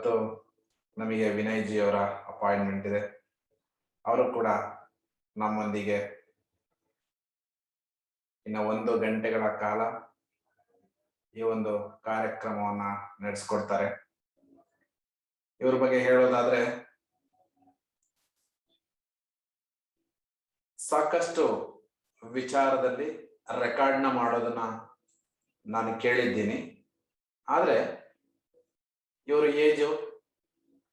ಇವತ್ತು ನಮಗೆ ವಿನಯ್ ಜಿ ಅವರ ಅಪಾಯಿಂಟ್ಮೆಂಟ್ ಇದೆ. ಅವರು ಕೂಡ ನಮ್ಮೊಂದಿಗೆ ಇನ್ನು 1 ಗಂಟೆಗಳ ಕಾಲ ಈ ಒಂದು ಕಾರ್ಯಕ್ರಮವನ್ನ ನಡೆಸ್ಕೊಡ್ತಾರೆ. ಇವ್ರ ಬಗ್ಗೆ ಹೇಳೋದಾದ್ರೆ ಸಾಕಷ್ಟು ವಿಚಾರದಲ್ಲಿ ರೆಕಾರ್ಡ್ನ ಮಾಡೋದನ್ನ ನಾನು ಕೇಳಿದ್ದೀನಿ. ಆದ್ರೆ ಇವ್ರ ಏಜು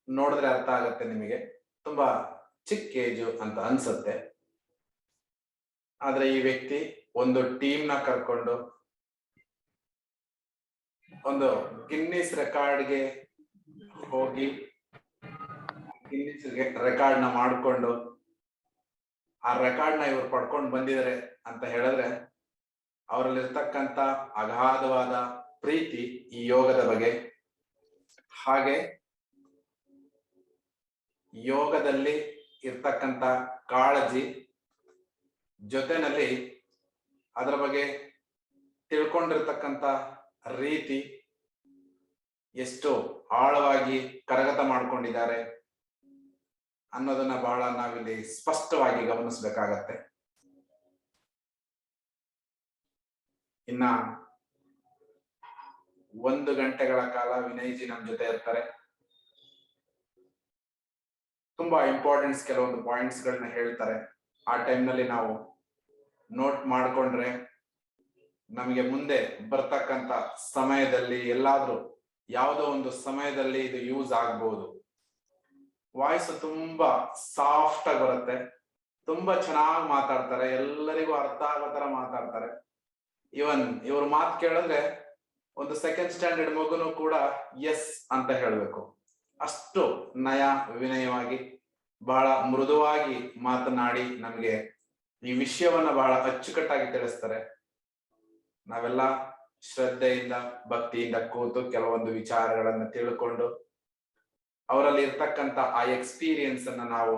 ನೋಡಿದ್ರೆ ಅರ್ಥ ಆಗತ್ತೆ ನಿಮಗೆ, ತುಂಬಾ ಚಿಕ್ಕ ಏಜು ಅಂತ ಅನ್ಸುತ್ತೆ. ಆದ್ರೆ ಈ ವ್ಯಕ್ತಿ ಒಂದು ಟೀಮ್ನ ಕರ್ಕೊಂಡು ಒಂದು ಗಿನ್ನಿಸ್ ರೆಕಾರ್ಡ್ಗೆ ಹೋಗಿ ಗಿನ್ನಿಸ್ ರೆಕಾರ್ಡ್ನ ಮಾಡಿಕೊಂಡು ಆ ರೆಕಾರ್ಡ್ನ ಇವ್ರು ಪಡ್ಕೊಂಡು ಬಂದಿದ್ದಾರೆ ಅಂತ ಹೇಳಿದ್ರೆ ಅವರಲ್ಲಿರ್ತಕ್ಕಂಥ ಅಗಾಧವಾದ ಪ್ರೀತಿ ಈ ಯೋಗದ ಬಗ್ಗೆ, ಹಾಗೆ ಯೋಗದಲ್ಲಿ ಇರ್ತಕ್ಕಂಥ ಕಾಳಜಿ, ಜೊತೆನಲ್ಲಿ ಅದರ ಬಗ್ಗೆ ತಿಳ್ಕೊಂಡಿರ್ತಕ್ಕಂಥ ರೀತಿ ಎಷ್ಟು ಆಳವಾಗಿ ಕರಗತ ಮಾಡ್ಕೊಂಡಿದ್ದಾರೆ ಅನ್ನೋದನ್ನ ಬಹಳ ನಾವಿಲ್ಲಿ ಸ್ಪಷ್ಟವಾಗಿ ಗಮನಿಸ್ಬೇಕಾಗತ್ತೆ. ಇನ್ನ 1 ಗಂಟೆಗಳ ಕಾಲ ವಿನಯ್ ಜಿ ನಮ್ ಜೊತೆ ಇರ್ತಾರೆ. ತುಂಬಾ ಇಂಪಾರ್ಟೆನ್ಸ್ ಕೆಲವೊಂದು ಪಾಯಿಂಟ್ಸ್ ಗಳನ್ನ ಹೇಳ್ತಾರೆ. ಆ ಟೈಮ್ನಲ್ಲಿ ನಾವು ನೋಟ್ ಮಾಡ್ಕೊಂಡ್ರೆ ನಮಗೆ ಮುಂದೆ ಬರ್ತಕ್ಕಂಥ ಸಮಯದಲ್ಲಿ ಎಲ್ಲಾದ್ರೂ ಯಾವುದೋ ಒಂದು ಸಮಯದಲ್ಲಿ ಇದು ಯೂಸ್ ಆಗ್ಬಹುದು. ವಾಯ್ಸ್ ತುಂಬಾ ಸಾಫ್ಟ್ ಆಗಿ ಬರುತ್ತೆ, ತುಂಬಾ ಚೆನ್ನಾಗಿ ಮಾತಾಡ್ತಾರೆ, ಎಲ್ಲರಿಗೂ ಅರ್ಥ ಆಗೋ ತರ ಮಾತಾಡ್ತಾರೆ. ಇವನ್ ಇವ್ರ ಮಾತು ಕೇಳಿದ್ರೆ ಒಂದು 2nd ಸ್ಟ್ಯಾಂಡರ್ಡ್ ಮಗುನು ಕೂಡ ಎಸ್ ಅಂತ ಹೇಳ್ಬೇಕು. ಅಷ್ಟು ನಯ ವಿನಯವಾಗಿ ಬಹಳ ಮೃದುವಾಗಿ ಮಾತನಾಡಿ ನಮ್ಗೆ ಈ ವಿಷಯವನ್ನ ಬಹಳ ಅಚ್ಚುಕಟ್ಟಾಗಿ ತಿಳಿಸ್ತಾರೆ. ನಾವೆಲ್ಲ ಶ್ರದ್ಧೆಯಿಂದ ಭಕ್ತಿಯಿಂದ ಕೂತು ಕೆಲವೊಂದು ವಿಚಾರಗಳನ್ನ ತಿಳ್ಕೊಂಡು ಅವರಲ್ಲಿ ಇರ್ತಕ್ಕಂಥ ಆ ಎಕ್ಸ್ಪೀರಿಯನ್ಸ್ ಅನ್ನ ನಾವು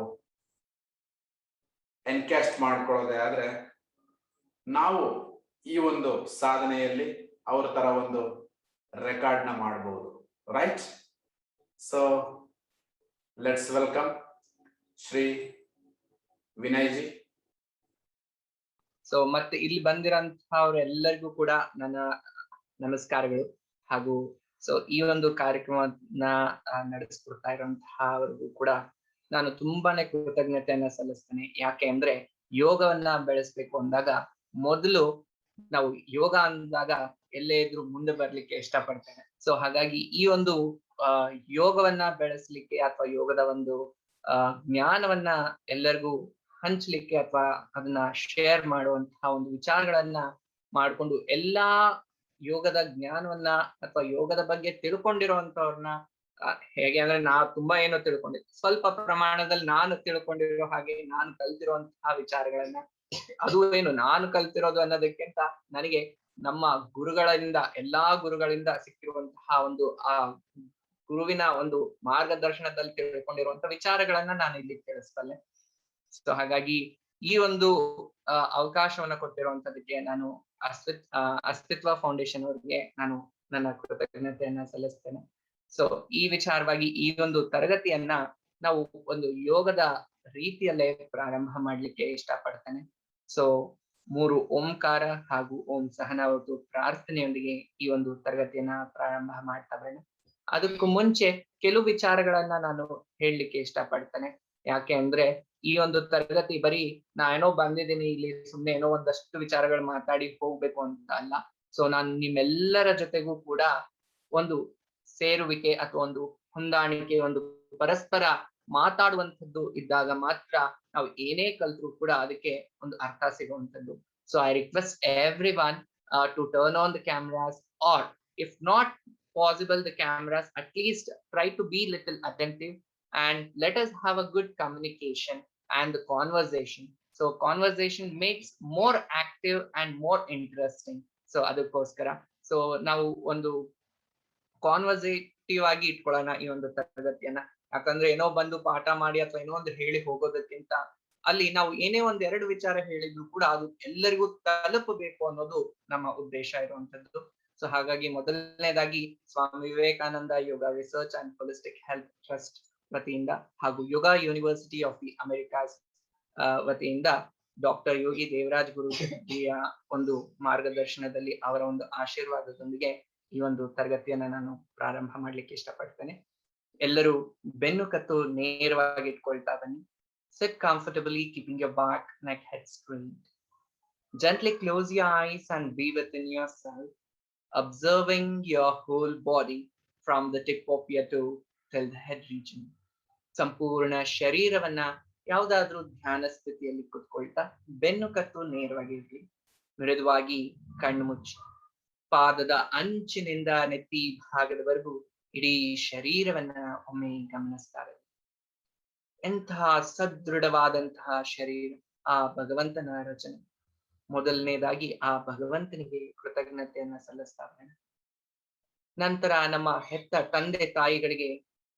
ಎನ್ಕ್ಯಾಸ್ಟ್ ಮಾಡ್ಕೊಳ್ಳೋದೇ ಆದ್ರೆ ನಾವು ಈ ಒಂದು ಸಾಧನೆಯಲ್ಲಿ ಅವ್ರ ತರ ಒಂದು ರೆಕಾರ್ಡ್ನ ಮಾಡಬಹುದು. Right? So let's welcome Shri Vinay G. So ಮತ್ತೆ ಇಲ್ಲಿ ಬಂದಿರೋಂಥವ್ರೆಲ್ಲರಿಗೂ ಕೂಡ ನನ್ನ ನಮಸ್ಕಾರಗಳು. ಹಾಗೂ ಸೊ ಈ ಒಂದು ಕಾರ್ಯಕ್ರಮವನ್ನ ನಡೆಸ್ಕೊಡ್ತಾ ಇರೋಂತಹವರಿಗೂ ಕೂಡ ನಾನು ತುಂಬಾನೇ ಕೃತಜ್ಞತೆಯನ್ನ ಸಲ್ಲಿಸ್ತೇನೆ. ಯಾಕೆ ಅಂದ್ರೆ ಯೋಗವನ್ನ ಬೆಳೆಸ್ಬೇಕು ಅಂದಾಗ ಮೊದಲು ನಾವು ಯೋಗ ಅಂದಾಗ ಎಲ್ಲೇ ಇದ್ರು ಮುಂದೆ ಬರ್ಲಿಕ್ಕೆ ಇಷ್ಟಪಡ್ತೇನೆ. ಸೊ ಹಾಗಾಗಿ ಈ ಒಂದು ಯೋಗವನ್ನ ಬೆಳೆಸ್ಲಿಕ್ಕೆ ಅಥವಾ ಯೋಗದ ಒಂದು ಜ್ಞಾನವನ್ನ ಎಲ್ಲರಿಗೂ ಹಂಚ್ಲಿಕ್ಕೆ ಅಥವಾ ಅದನ್ನ ಶೇರ್ ಮಾಡುವಂತಹ ಒಂದು ವಿಚಾರಗಳನ್ನ ಮಾಡ್ಕೊಂಡು ಎಲ್ಲಾ ಯೋಗದ ಜ್ಞಾನವನ್ನ ಅಥವಾ ಯೋಗದ ಬಗ್ಗೆ ತಿಳ್ಕೊಂಡಿರುವಂತವ್ರನ್ನ ಹೇಗೆ ಅಂದ್ರೆ ತುಂಬಾ ಏನೋ ತಿಳ್ಕೊಂಡಿದ್ದೆ, ಸ್ವಲ್ಪ ಪ್ರಮಾಣದಲ್ಲಿ ನಾನು ತಿಳ್ಕೊಂಡಿರೋ ಹಾಗೆ ನಾನು ಕಲ್ತಿರುವಂತಹ ವಿಚಾರಗಳನ್ನ, ಅದು ಏನು ನಾನು ಕಲ್ತಿರೋದು ಅನ್ನೋದಕ್ಕಿಂತ ನನಗೆ ನಮ್ಮ ಗುರುಗಳಿಂದ ಎಲ್ಲಾ ಗುರುಗಳಿಂದ ಸಿಕ್ಕಿರುವಂತಹ ಒಂದು ಆ ಗುರುವಿನ ಒಂದು ಮಾರ್ಗದರ್ಶನದಲ್ಲಿ ತಿಳ್ಕೊಂಡಿರುವಂತ ವಿಚಾರಗಳನ್ನ ನಾನು ಇಲ್ಲಿ ತಿಳಿಸ್ತೇನೆ. ಸೊ ಹಾಗಾಗಿ ಈ ಒಂದು ಅವಕಾಶವನ್ನ ಕೊಟ್ಟಿರುವಂತದಕ್ಕೆ ನಾನು ಅಸ್ತಿತ್ವ ಫೌಂಡೇಶನ್ ಅವರಿಗೆ ನಾನು ನನ್ನ ಕೃತಜ್ಞತೆಯನ್ನ ಸಲ್ಲಿಸ್ತೇನೆ. ಸೊ ಈ ವಿಚಾರವಾಗಿ ಈ ಒಂದು ತರಗತಿಯನ್ನ ನಾವು ಒಂದು ಯೋಗದ ರೀತಿಯಲ್ಲೇ ಪ್ರಾರಂಭ ಮಾಡ್ಲಿಕ್ಕೆ ಇಷ್ಟಪಡ್ತೇನೆ. ಸೊ 3 ಓಂಕಾರ ಹಾಗೂ ಓಂ ಸಹನಾ ಹೊರತು ಪ್ರಾರ್ಥನೆಯೊಂದಿಗೆ ಈ ಒಂದು ತರಗತಿಯನ್ನ ಪ್ರಾರಂಭ ಮಾಡ್ತಾ ಬರೋಣ. ಅದಕ್ಕೂ ಮುಂಚೆ ಕೆಲವು ವಿಚಾರಗಳನ್ನ ನಾನು ಹೇಳಲಿಕ್ಕೆ ಇಷ್ಟಪಡ್ತೇನೆ. ಯಾಕೆ ಅಂದ್ರೆ ಈ ಒಂದು ತರಗತಿ ಬರೀ ಏನೋ ಬಂದಿದ್ದೀನಿ ಇಲ್ಲಿ ಸುಮ್ನೆ ಏನೋ ಒಂದಷ್ಟು ವಿಚಾರಗಳು ಮಾತಾಡಿ ಹೋಗ್ಬೇಕು ಅಂತ ಅಲ್ಲ. ಸೊ ನಾನು ನಿಮ್ಮೆಲ್ಲರ ಜೊತೆಗೂ ಕೂಡ ಒಂದು ಸೇರುವಿಕೆ ಅಥವಾ ಒಂದು ಹೊಂದಾಣಿಕೆ, ಒಂದು ಪರಸ್ಪರ ಮಾತಾಡುವಂಥದ್ದು ಇದ್ದಾಗ ಮಾತ್ರ ನಾವು ಏನೇ ಕಲ್ತ್ರು ಕೂಡ ಅದಕ್ಕೆ ಒಂದು ಅರ್ಥ ಸಿಗುವಂಥದ್ದು. So I request everyone to turn on the cameras, or if not possible the cameras, at least try to be little attentive and let us have a good communication and the conversation. So conversation makes more active and more interesting. So ಅದಕ್ಕೋಸ್ಕರ so ನಾವು ಒಂದು ಕಾನ್ವರ್ಸೇಟಿವ್ ಆಗಿ ಇಟ್ಕೊಳ್ಳೋಣ ಈ ಒಂದು ತರಗತಿಯನ್ನ. ಯಾಕಂದ್ರೆ ಏನೋ ಬಂದು ಪಾಠ ಮಾಡಿ ಅಥವಾ ಏನೋ ಒಂದು ಹೇಳಿ ಹೋಗೋದಕ್ಕಿಂತ ಅಲ್ಲಿ ನಾವು ಏನೇ ಒಂದ್ 2 ವಿಚಾರ ಹೇಳಿದ್ರು ಕೂಡ ಅದು ಎಲ್ಲರಿಗೂ ತಲುಪಬೇಕು ಅನ್ನೋದು ನಮ್ಮ ಉದ್ದೇಶ ಇರುವಂತದ್ದು. ಸೊ ಹಾಗಾಗಿ ಮೊದಲನೇದಾಗಿ Swami Vivekananda Yoga research and holistic health trust ವತಿಯಿಂದ ಹಾಗೂ Yoga university of the Americas ವತಿಯಿಂದ ಡಾಕ್ಟರ್ ಯೋಗಿ ದೇವರಾಜ್ ಗುರುಜಿಯ ಒಂದು ಮಾರ್ಗದರ್ಶನದಲ್ಲಿ ಅವರ ಒಂದು ಆಶೀರ್ವಾದದೊಂದಿಗೆ ಈ ಒಂದು ತರಗತಿಯನ್ನ ನಾನು ಪ್ರಾರಂಭ ಮಾಡ್ಲಿಕ್ಕೆ ಇಷ್ಟಪಡ್ತೇನೆ. ಎಲ್ಲರೂ ಬೆನ್ನು ಕತ್ತು ನೇರವಾಗಿ ಇಟ್ಕೊಳ್ತಾ ಬನ್ನಿ. Sit comfortably, keeping your back, neck, head straight. Gently close your eyes and be within yourself, observing your whole body from the tip of your toe till the head region. ಸಂಪೂರ್ಣ ಶರೀರವನ್ನ ಯಾವುದಾದ್ರೂ ಧ್ಯಾನ ಸ್ಥಿತಿಯಲ್ಲಿ ಕುತ್ಕೊಳ್ತಾ ಬೆನ್ನು ಕತ್ತು ನೇರವಾಗಿ ಇರ್ಲಿ. ಮೃದುವಾಗಿ ಕಣ್ಣು ಮುಚ್ಚಿ ಪಾದದ ಅಂಚಿನಿಂದ ನೆತ್ತಿ ಭಾಗದವರೆಗೂ ಇಡೀ ಶರೀರವನ್ನ ಒಮ್ಮೆ ಗಮನಿಸ್ತಾರೆ. ಎಂತಹ ಸದೃಢವಾದಂತಹ ಶರೀರ, ಆ ಭಗವಂತನ ರಚನೆ. ಮೊದಲನೇದಾಗಿ ಆ ಭಗವಂತನಿಗೆ ಕೃತಜ್ಞತೆಯನ್ನ ಸಲ್ಲಿಸ್ತಾರೆ. ನಂತರ ನಮ್ಮ ಹೆತ್ತ ತಂದೆ ತಾಯಿಗಳಿಗೆ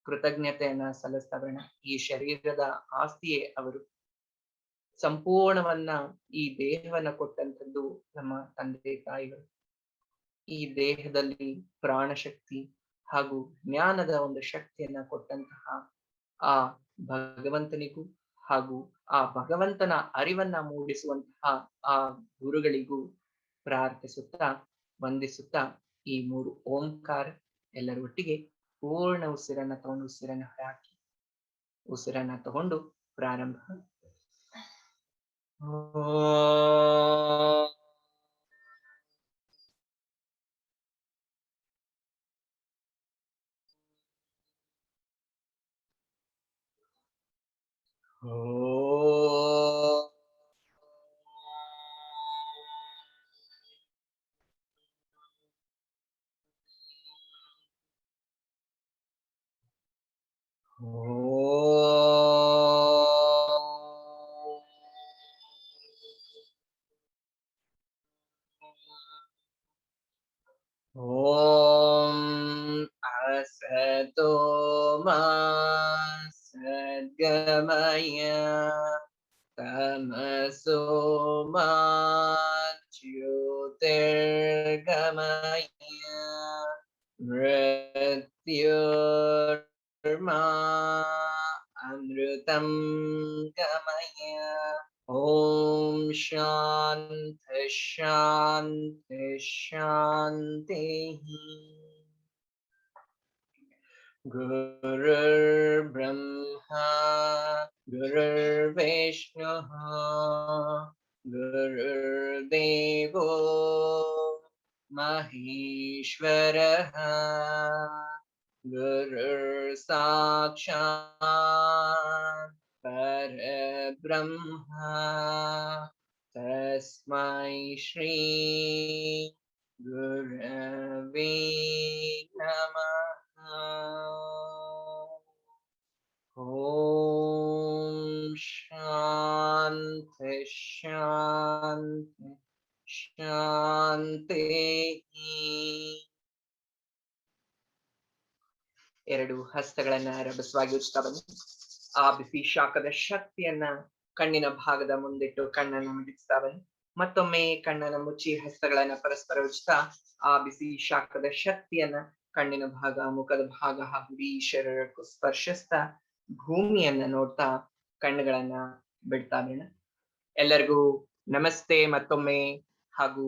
ಕೃತಜ್ಞತೆಯನ್ನ ಸಲ್ಲಿಸ್ತಾ ಬರೋಣ. ಈ ಶರೀರದ ಆಸ್ತಿಯೇ ಅವರು. ಸಂಪೂರ್ಣವನ್ನ ಈ ದೇಹವನ್ನ ಕೊಟ್ಟಂತದ್ದು ನಮ್ಮ ತಂದೆ ತಾಯಿಗಳು. ಈ ದೇಹದಲ್ಲಿ ಪ್ರಾಣಶಕ್ತಿ ಹಾಗೂ ಜ್ಞಾನದ ಒಂದು ಶಕ್ತಿಯನ್ನ ಕೊಟ್ಟಂತಹ ಆ ಭಗವಂತನಿಗೂ ಹಾಗೂ ಆ ಭಗವಂತನ ಅರಿವನ್ನ ಮೂಡಿಸುವಂತಹ ಆ ಗುರುಗಳಿಗೂ ಪ್ರಾರ್ಥಿಸುತ್ತಾ ವಂದಿಸುತ್ತಾ ಈ 3 ಓಂಕಾರ ಎಲ್ಲರ ಒಟ್ಟಿಗೆ ಪೂರ್ಣ ಉಸಿರನ್ನ ತಗೊಂಡು ಉಸಿರನ್ನ ಹಾಕಿ ಉಸಿರನ್ನ ತಗೊಂಡು ಪ್ರಾರಂಭ. ಓಂ ಅಸತೋ ಮಾ ಸದ್ಗಮಯ ತಮಸೋ ಮಾ ಜ್ಯೋತಿರ್ಗಮಯ ಮೃತ್ಯುರ್ಮಾ ಅಮೃತಂ ಗಮಯ. ಓಂ ಶಾಂತಿ ಶಾಂತಿ ಶಾಂತಿ. ಗುರುರ್ ಬ್ರಹ್ಮಾ ಗುರುರ್ ವಿಷ್ಣು ಗುರುರ್ದೇವೋ ಮಹೇಶ್ವರಃ ಗುರುರ್ ಸಾಕ್ಷಾತ್ ಪರಬ್ರಹ್ಮ ತಸ್ಮೈ ಶ್ರೀ ಗುರವೇ ನಮಃ. ಓಂ ಶಾಂತಿ ಶಾಂತಿ ಶಾಂತಿ. ಎರಡು ಹಸ್ತಗಳನ್ನ ರಭಸವಾಗಿ ಉಜ್ತಾ ಬನ್ನಿ. ಆ ಬಿಸಿ ಶಾಖದ ಶಕ್ತಿಯನ್ನ ಕಣ್ಣಿನ ಭಾಗದ ಮುಂದಿಟ್ಟು ಕಣ್ಣನ್ನು ಮಿಡಿಸ್ತಾ ಬನ್ನಿ. ಮತ್ತೊಮ್ಮೆ ಕಣ್ಣನ್ನ ಮುಚ್ಚಿ ಹಸ್ತಗಳನ್ನ ಪರಸ್ಪರ ಉಜ್ತಾ ಆ ಬಿಸಿ ಶಾಖದ ಶಕ್ತಿಯನ್ನ ಕಣ್ಣಿನ ಭಾಗ, ಮುಖದ ಭಾಗ ಹಾಗೂ ಈ ಶರೀರಕ್ಕೂ ಸ್ಪರ್ಶಿಸ್ತಾ ಭೂಮಿಯನ್ನ ನೋಡ್ತಾ ಕಣ್ಣುಗಳನ್ನ ಬಿಡ್ತಾ ಬರೋಣ. ಎಲ್ಲರಿಗೂ ನಮಸ್ತೆ ಮತ್ತೊಮ್ಮೆ ಹಾಗೂ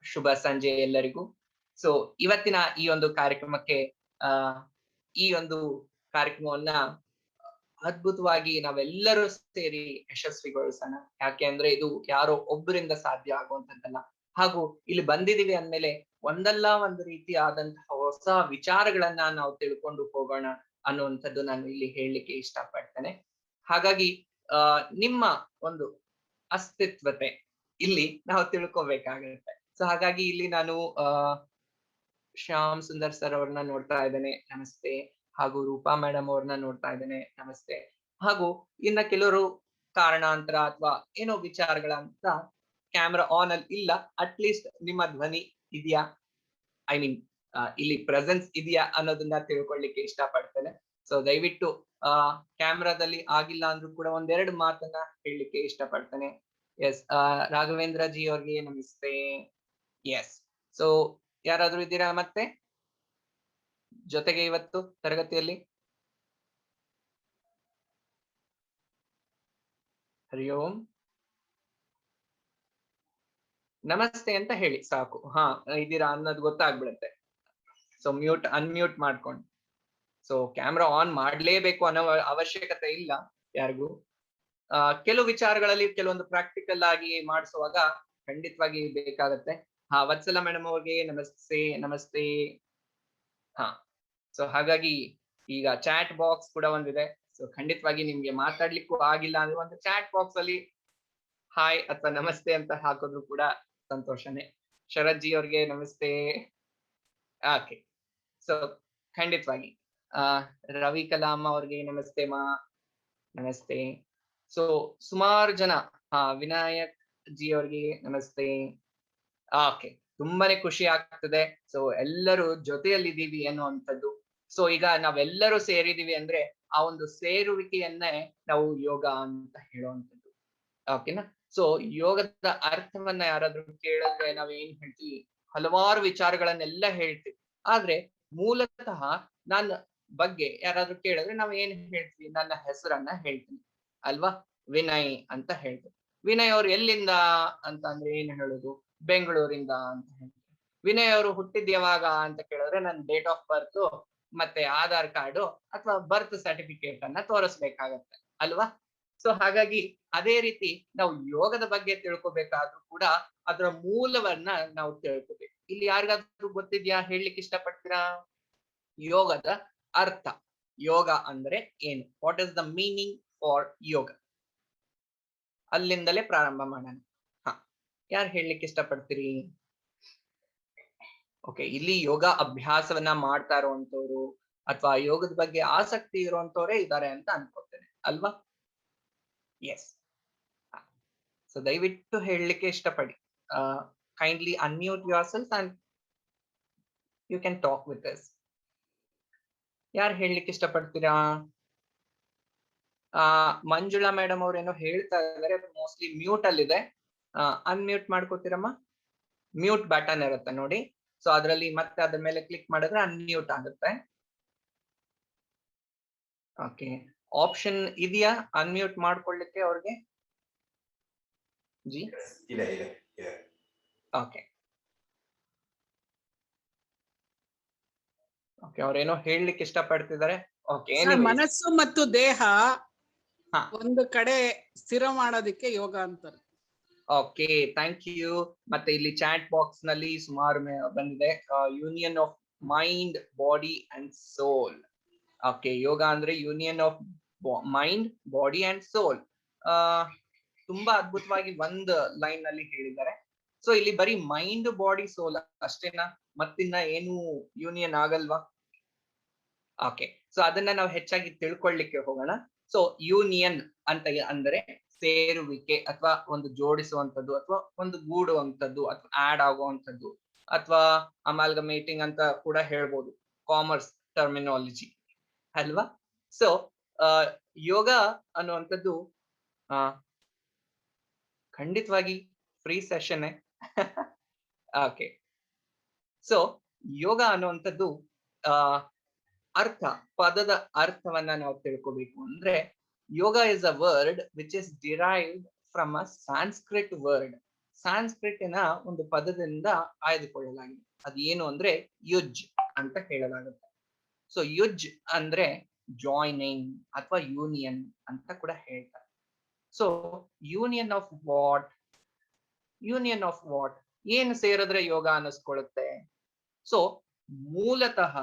ಶುಭ ಸಂಜೆ ಎಲ್ಲರಿಗೂ. ಸೊ ಇವತ್ತಿನ ಈ ಒಂದು ಕಾರ್ಯಕ್ರಮಕ್ಕೆ ಈ ಒಂದು ಕಾರ್ಯಕ್ರಮವನ್ನ ಅದ್ಭುತವಾಗಿ ನಾವೆಲ್ಲರೂ ಸೇರಿ ಯಶಸ್ವಿಗೊಳಿಸೋಣ. ಯಾಕೆ ಅಂದ್ರೆ ಇದು ಯಾರೋ ಒಬ್ಬರಿಂದ ಸಾಧ್ಯ ಆಗುವಂತದ್ದಲ್ಲ. ಹಾಗೂ ಇಲ್ಲಿ ಬಂದಿದೀವಿ ಅಂದ್ಮೇಲೆ ಒಂದಲ್ಲ ಒಂದು ರೀತಿಯಾದಂತಹ ಹೊಸ ವಿಚಾರಗಳನ್ನ ನಾವು ತಿಳ್ಕೊಂಡು ಹೋಗೋಣ ಅನ್ನುವಂಥದ್ದು ನಾನು ಇಲ್ಲಿ ಹೇಳಲಿಕ್ಕೆ ಇಷ್ಟಪಡ್ತೇನೆ. ಹಾಗಾಗಿ ನಿಮ್ಮ ಒಂದು ಅಸ್ತಿತ್ವತೆ ಇಲ್ಲಿ ನಾವು ತಿಳ್ಕೊಬೇಕಾಗುತ್ತೆ. ಸೊ ಹಾಗಾಗಿ ಇಲ್ಲಿ ನಾನು ಶ್ಯಾಮ್ ಸುಂದರ್ ಸರ್ ಅವ್ರನ್ನ ನೋಡ್ತಾ ಇದ್ದೇನೆ, ನಮಸ್ತೆ. ಹಾಗೂ ರೂಪಾ ಮೇಡಮ್ ಅವ್ರನ್ನ ನೋಡ್ತಾ ಇದ್ದೇನೆ, ನಮಸ್ತೆ. ಹಾಗೂ ಇನ್ನ ಕೆಲವರು ಕಾರಣಾಂತರ ಅಥವಾ ಏನೋ ವಿಚಾರಗಳಂತ ಕ್ಯಾಮ್ರಾ ಆನ್ ಅಲ್ಲಿ ಇಲ್ಲ. ಅಟ್ ಲೀಸ್ಟ್ ನಿಮ್ಮ ಧ್ವನಿ ಇದೆಯಾ, ಐ ಮೀನ್ ಇಲ್ಲಿ ಪ್ರೆಸೆನ್ಸ್ ಇದೆಯಾ ಅನ್ನೋದನ್ನ ತಿಳ್ಕೊಳ್ಳಿಕ್ಕೆ ಇಷ್ಟಪಡ್ತೇನೆ. ಸೊ ದಯವಿಟ್ಟು ಕ್ಯಾಮ್ರಾದಲ್ಲಿ ಆಗಿಲ್ಲ ಅಂದ್ರೂ ಕೂಡ ಒಂದೆರಡು ಮಾತನ್ನ ಹೇಳಲಿಕ್ಕೆ ಇಷ್ಟಪಡ್ತೇನೆ. ಎಸ್, ರಾಘವೇಂದ್ರ ಜಿ ಅವ್ರಿಗೆ ನಮಸ್ತೆ. ಎಸ್, ಸೊ ಯಾರಾದ್ರೂ ಇದ್ದೀರಾ ಮತ್ತೆ ಜೊತೆಗೆ ಇವತ್ತು ತರಗತಿಯಲ್ಲಿ? ಹರಿ ಓಂ. ನಮಸ್ತೆ ಅಂತ ಹೇಳಿ ಸಾಕು. ಹಾ, ಇದ್ದೀರಾ ಅನ್ನೋದು ಗೊತ್ತಾಗ್ಬಿಡುತ್ತೆ. ಸೊ ಅನ್ಮ್ಯೂಟ್ ಮಾಡ್ಕೊಂಡು. ಸೊ ಕ್ಯಾಮ್ರಾ ಆನ್ ಮಾಡ್ಲೇಬೇಕು ಅನ್ನೋ ಅವಶ್ಯಕತೆ ಇಲ್ಲ ಯಾರಿಗೂ. ಕೆಲವು ವಿಚಾರಗಳಲ್ಲಿ ಕೆಲವೊಂದು ಪ್ರಾಕ್ಟಿಕಲ್ ಆಗಿ ಮಾಡಿಸುವಾಗ ಖಂಡಿತವಾಗಿ ಬೇಕಾಗತ್ತೆ. ಹಾ, ವತ್ಸಲ ಮೇಡಮ್ ಅವ್ರಿಗೆ ನಮಸ್ತೆ ನಮಸ್ತೆ. ಹಾ, ಸೊ ಹಾಗಾಗಿ ಈಗ ಚಾಟ್ ಬಾಕ್ಸ್ ಕೂಡ ಒಂದಿದೆ. ಸೊ ಖಂಡಿತವಾಗಿ ನಿಮ್ಗೆ ಮಾತಾಡ್ಲಿಕ್ಕೂ ಆಗಿಲ್ಲ ಅಂದ್ರೆ ಒಂದು ಚಾಟ್ ಬಾಕ್ಸ್ ಅಲ್ಲಿ ಹಾಯ್ ಅಥವಾ ನಮಸ್ತೆ ಅಂತ ಹಾಕಿದ್ರು ಕೂಡ ಸಂತೋಷನೇ. ಶರತ್ ಜಿ ಅವ್ರಿಗೆ ನಮಸ್ತೆ. ಓಕೆ, ಸೊ ಖಂಡಿತವಾಗಿ ರವಿ ಕಲಾಂ ಅವ್ರಿಗೆ ನಮಸ್ತೆ ಮಾ, ನಮಸ್ತೆ. ಸೊ ಸುಮಾರು ಜನ ವಿನಾಯಕ್ ಜಿ ಅವ್ರಿಗೆ ನಮಸ್ತೆ. ಓಕೆ, ತುಂಬಾನೇ ಖುಷಿ ಆಗ್ತದೆ. ಸೊ ಎಲ್ಲರೂ ಜೊತೆಯಲ್ಲಿದ್ದೀವಿ ಅನ್ನುವಂಥದ್ದು. ಸೊ ಈಗ ನಾವೆಲ್ಲರೂ ಸೇರಿದೀವಿ ಅಂದ್ರೆ ಆ ಒಂದು ಸೇರುವಿಕೆಯನ್ನೇ ನಾವು ಯೋಗ ಅಂತ ಹೇಳುವಂಥದ್ದು. ಓಕೆನಾ? ಸೊ ಯೋಗದ ಅರ್ಥವನ್ನ ಯಾರಾದ್ರೂ ಕೇಳಿದ್ರೆ ನಾವ್ ಏನ್ ಹೇಳ್ತೀವಿ? ಹಲವಾರು ವಿಚಾರಗಳನ್ನೆಲ್ಲ ಹೇಳ್ತೀವಿ. ಆದ್ರೆ ಮೂಲತಃ ನನ್ನ ಬಗ್ಗೆ ಯಾರಾದ್ರೂ ಕೇಳಿದ್ರೆ ನಾವ್ ಏನ್ ಹೇಳ್ತೀವಿ? ನನ್ನ ಹೆಸರನ್ನ ಹೇಳ್ತೀನಿ ಅಲ್ವಾ? ವಿನಯ್ ಅಂತ ಹೇಳ್ತೀವಿ. ವಿನಯ್ ಅವ್ರು ಎಲ್ಲಿಂದ ಅಂತ ಅಂದ್ರೆ ಏನ್ ಹೇಳುದು? ಬೆಂಗಳೂರಿಂದ ಅಂತ ಹೇಳ್ತೀವಿ. ವಿನಯ್ ಅವರು ಹುಟ್ಟಿದ್ ಯಾವಾಗ ಅಂತ ಕೇಳಿದ್ರೆ ನನ್ನ ಡೇಟ್ ಆಫ್ ಬರ್ತ್ ಮತ್ತೆ ಆಧಾರ್ ಕಾರ್ಡು ಅಥವಾ ಬರ್ತ್ ಸರ್ಟಿಫಿಕೇಟ್ ಅನ್ನ ತೋರಿಸ್ಬೇಕಾಗತ್ತೆ ಅಲ್ವಾ? ಸೊ ಹಾಗಾಗಿ ಅದೇ ರೀತಿ ನಾವು ಯೋಗದ ಬಗ್ಗೆ ತಿಳ್ಕೊಬೇಕಾದ್ರೂ ಕೂಡ ಅದರ ಮೂಲವನ್ನ ನಾವು ತಿಳ್ಕೊಬೇಕು. ಇಲ್ಲಿ ಯಾರಿಗಾದ್ರೂ ಗೊತ್ತಿದ್ಯಾ? ಹೇಳಲಿಕ್ಕೆ ಇಷ್ಟಪಡ್ತೀರಾ? ಯೋಗದ ಅರ್ಥ, ಯೋಗ ಅಂದ್ರೆ ಏನು? What is the meaning for yoga? ಅಲ್ಲಿಂದಲೇ ಪ್ರಾರಂಭ ಮಾಡೋಣ. ಹ, ಯಾರು ಹೇಳಲಿಕ್ಕೆ ಇಷ್ಟಪಡ್ತೀರಿ? ಓಕೆ, ಇಲ್ಲಿ ಯೋಗ ಅಭ್ಯಾಸವನ್ನ ಮಾಡ್ತಾ ಇರುವಂತವ್ರು ಅಥವಾ ಯೋಗದ ಬಗ್ಗೆ ಆಸಕ್ತಿ ಇರುವಂತವ್ರೇ ಇದ್ದಾರೆ ಅಂತ ಅನ್ಕೋತೇನೆ ಅಲ್ವಾ? ಎಸ್. ಸೊ ದಯವಿಟ್ಟು ಹೇಳಲಿಕ್ಕೆ ಇಷ್ಟಪಡಿ. Kindly unmute yourself and you can talk with us. ಯಾರು ಹೇಳಲಿಕ್ಕೆ ಇಷ್ಟಪಡ್ತೀರಾ? ಮಂಜುಳಾ ಮೇಡಮ್ ಅವ್ರೇನೋ ಹೇಳ್ತಾ ಇದಾರೆ, ಮೋಸ್ಟ್ಲಿ ಮ್ಯೂಟ್ ಅಲ್ಲಿದೆ. ಅನ್ಮ್ಯೂಟ್ ಮಾಡ್ಕೋತೀರಮ್ಮ? ಮ್ಯೂಟ್ ಬಟನ್ ಇರುತ್ತೆ ನೋಡಿ. ಸೊ ಅದರಲ್ಲಿ ಮತ್ತೆ ಅದ್ರ ಮೇಲೆ ಕ್ಲಿಕ್ ಮಾಡಿದ್ರೆ ಅನ್ಮ್ಯೂಟ್ ಆಗುತ್ತೆ. ಓಕೆ, ಆಪ್ಷನ್ ಇದೆಯಾ ಅನ್ಮ್ಯೂಟ್ ಮಾಡ್ಕೊಳ್ಳಿಕ್ಕೆ ಅವ್ರಿಗೆ? ಜಿ ಇದೆ ಇದೆ ಇದೆ. ಓಕೆ ಓಕೆ, ಅವ್ರೇನೋ ಹೇಳಲಿಕ್ಕೆ ಇಷ್ಟಪಡ್ತಿದ್ದಾರೆ. ಓಕೆ, ಮನಸ್ಸು ಮತ್ತು ದೇಹ ಒಂದು ಕಡೆ ಸ್ಥಿರ ಮಾಡೋದಕ್ಕೆ ಯೋಗ ಅಂತಾರೆ. Okay, thank you. ಮತ್ತೆ ಇಲ್ಲಿ ಚಾಟ್ ಬಾಕ್ಸ್ ನಲ್ಲಿ ಸುಮಾರು ಬಂದಿದೆ. Union of mind, body and soul. Okay, yoga ಅಂದ್ರೆ union of mind, body and soul. ತುಂಬಾ ಅದ್ಭುತವಾಗಿ ಒಂದ್ ಲೈನ್ ನಲ್ಲಿ ಹೇಳಿದ್ದಾರೆ. ಸೊ ಇಲ್ಲಿ ಬರೀ ಮೈಂಡ್, ಬಾಡಿ, ಸೋಲ್ ಅಷ್ಟೇನಾ? ಮತ್ತಿನ್ನ ಏನು ಯೂನಿಯನ್ ಆಗಲ್ವಾ? ಓಕೆ, ಸೊ ಅದನ್ನ ನಾವು ಹೆಚ್ಚಾಗಿ ತಿಳ್ಕೊಳ್ಳಿಕ್ಕೆ ಹೋಗೋಣ. ಸೊ ಯೂನಿಯನ್ ಅಂತ ಅಂದ್ರೆ ಸೇರುವಿಕೆ ಅಥವಾ ಒಂದು ಜೋಡಿಸುವಂತದ್ದು ಅಥವಾ ಒಂದು ಗೂಡುವಂತದ್ದು ಅಥವಾ ಆಡ್ ಆಗುವಂತದ್ದು ಅಥವಾ ಅಮಾಲ್ಗಮೇಟಿಂಗ್ ಅಂತ ಕೂಡ ಹೇಳ್ಬೋದು, ಕಾಮರ್ಸ್ ಟರ್ಮಿನಾಲಜಿ ಅಲ್ವಾ? ಸೊ ಯೋಗ ಅನ್ನುವಂಥದ್ದು ಖಂಡಿತವಾಗಿ free session. Okay, so yoga ಅನ್ನುವಂಥದ್ದು ಅರ್ಥ, ಪದದ ಅರ್ಥವನ್ನ ನಾವು ತಿಳ್ಕೊಬೇಕು ಅಂದ್ರೆ yoga is a word which is derived from a Sanskrit word. ಸಾಂಸ್ಕ್ರಿಟಿನ ಒಂದು ಪದದಿಂದ ಆಯ್ದುಕೊಳ್ಳಲಾಗಿದೆ. ಅದು ಏನು ಅಂದ್ರೆ ಯುಜ್ ಅಂತ ಹೇಳಲಾಗುತ್ತೆ. ಸೊ ಯುಜ್ ಅಂದ್ರೆ ಜಾಯ್ನಿಂಗ್ ಅಥವಾ ಯೂನಿಯನ್ ಅಂತ ಕೂಡ ಹೇಳ್ತಾರೆ. So union of what? Union of what? ಏನು ಸೇರಿದ್ರೆ ಯೋಗ ಅನ್ನಿಸ್ಕೊಳ್ಳುತ್ತೆ? ಸೊ ಮೂಲತಃ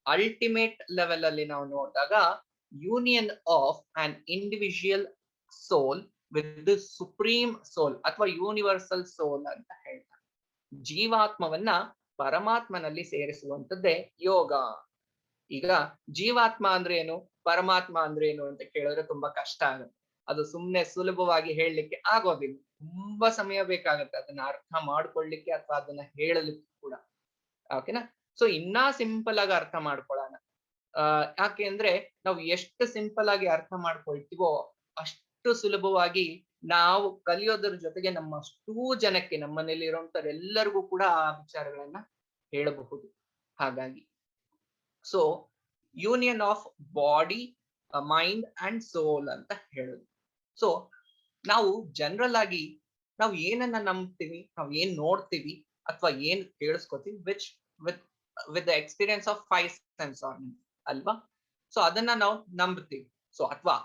ಅಲ್ಟಿಮೇಟ್ ಲೆವೆಲ್ ಅಲ್ಲಿ ನಾವು ನೋಡಿದಾಗ union of an individual soul with the supreme soul ಅಥವಾ ಯೂನಿವರ್ಸಲ್ ಸೋಲ್ ಅಂತ ಹೇಳ್ತಾರೆ. ಜೀವಾತ್ಮವನ್ನ ಪರಮಾತ್ಮನಲ್ಲಿ ಸೇರಿಸುವಂತದ್ದೇ ಯೋಗ. ಈಗ ಜೀವಾತ್ಮ ಅಂದ್ರೆ ಏನು, ಪರಮಾತ್ಮ ಅಂದ್ರೆ ಏನು ಅಂತ ಕೇಳಿದ್ರೆ ತುಂಬಾ ಕಷ್ಟ ಆಗುತ್ತೆ. ಅದು ಸುಮ್ನೆ ಸುಲಭವಾಗಿ ಹೇಳಲಿಕ್ಕೆ ಆಗೋದಿಲ್ಲ, ತುಂಬಾ ಸಮಯ ಬೇಕಾಗುತ್ತೆ ಅದನ್ನ ಅರ್ಥ ಮಾಡ್ಕೊಳ್ಳಿಕ್ಕೆ ಅಥವಾ ಅದನ್ನ ಹೇಳಲಿಕ್ಕೆ ಕೂಡ. ಓಕೆನಾ? ಸೊ ಇನ್ನ ಸಿಂಪಲ್ ಆಗಿ ಅರ್ಥ ಮಾಡ್ಕೊಳ್ಳೋಣ. ಯಾಕೆ ಅಂದ್ರೆ ನಾವು ಎಷ್ಟು ಸಿಂಪಲ್ ಆಗಿ ಅರ್ಥ ಮಾಡ್ಕೊಳ್ತೀವೋ ಅಷ್ಟು ಸುಲಭವಾಗಿ ನಾವು ಕಲಿಯೋದ್ರ ಜೊತೆಗೆ ನಮ್ಮಷ್ಟೂ ಜನಕ್ಕೆ, ನಮ್ಮ ಮನೇಲಿ ಇರುವಂತವ್ರೆಲ್ಲರಿಗೂ ಕೂಡ ಆ ವಿಚಾರಗಳನ್ನ ಹೇಳಬಹುದು. ಹಾಗಾಗಿ so union of body, mind and soul ಅಂತ ಹೇಳೋದು. ಸೊ ನಾವು ಜನರಲ್ ಆಗಿ ನಾವು ಏನನ್ನ ನಂಬ್ತೀವಿ, ನಾವು ಏನ್ ನೋಡ್ತೀವಿ ಅಥವಾ ಏನ್ ಕೇಳಿಸ್ಕೊತೀವಿ, which with the experience of 5 sense organs ಅಲ್ವಾ. ಸೊ ಅದನ್ನ ನಾವು ನಂಬ್ತೀವಿ. ಸೊ ಅಥವಾ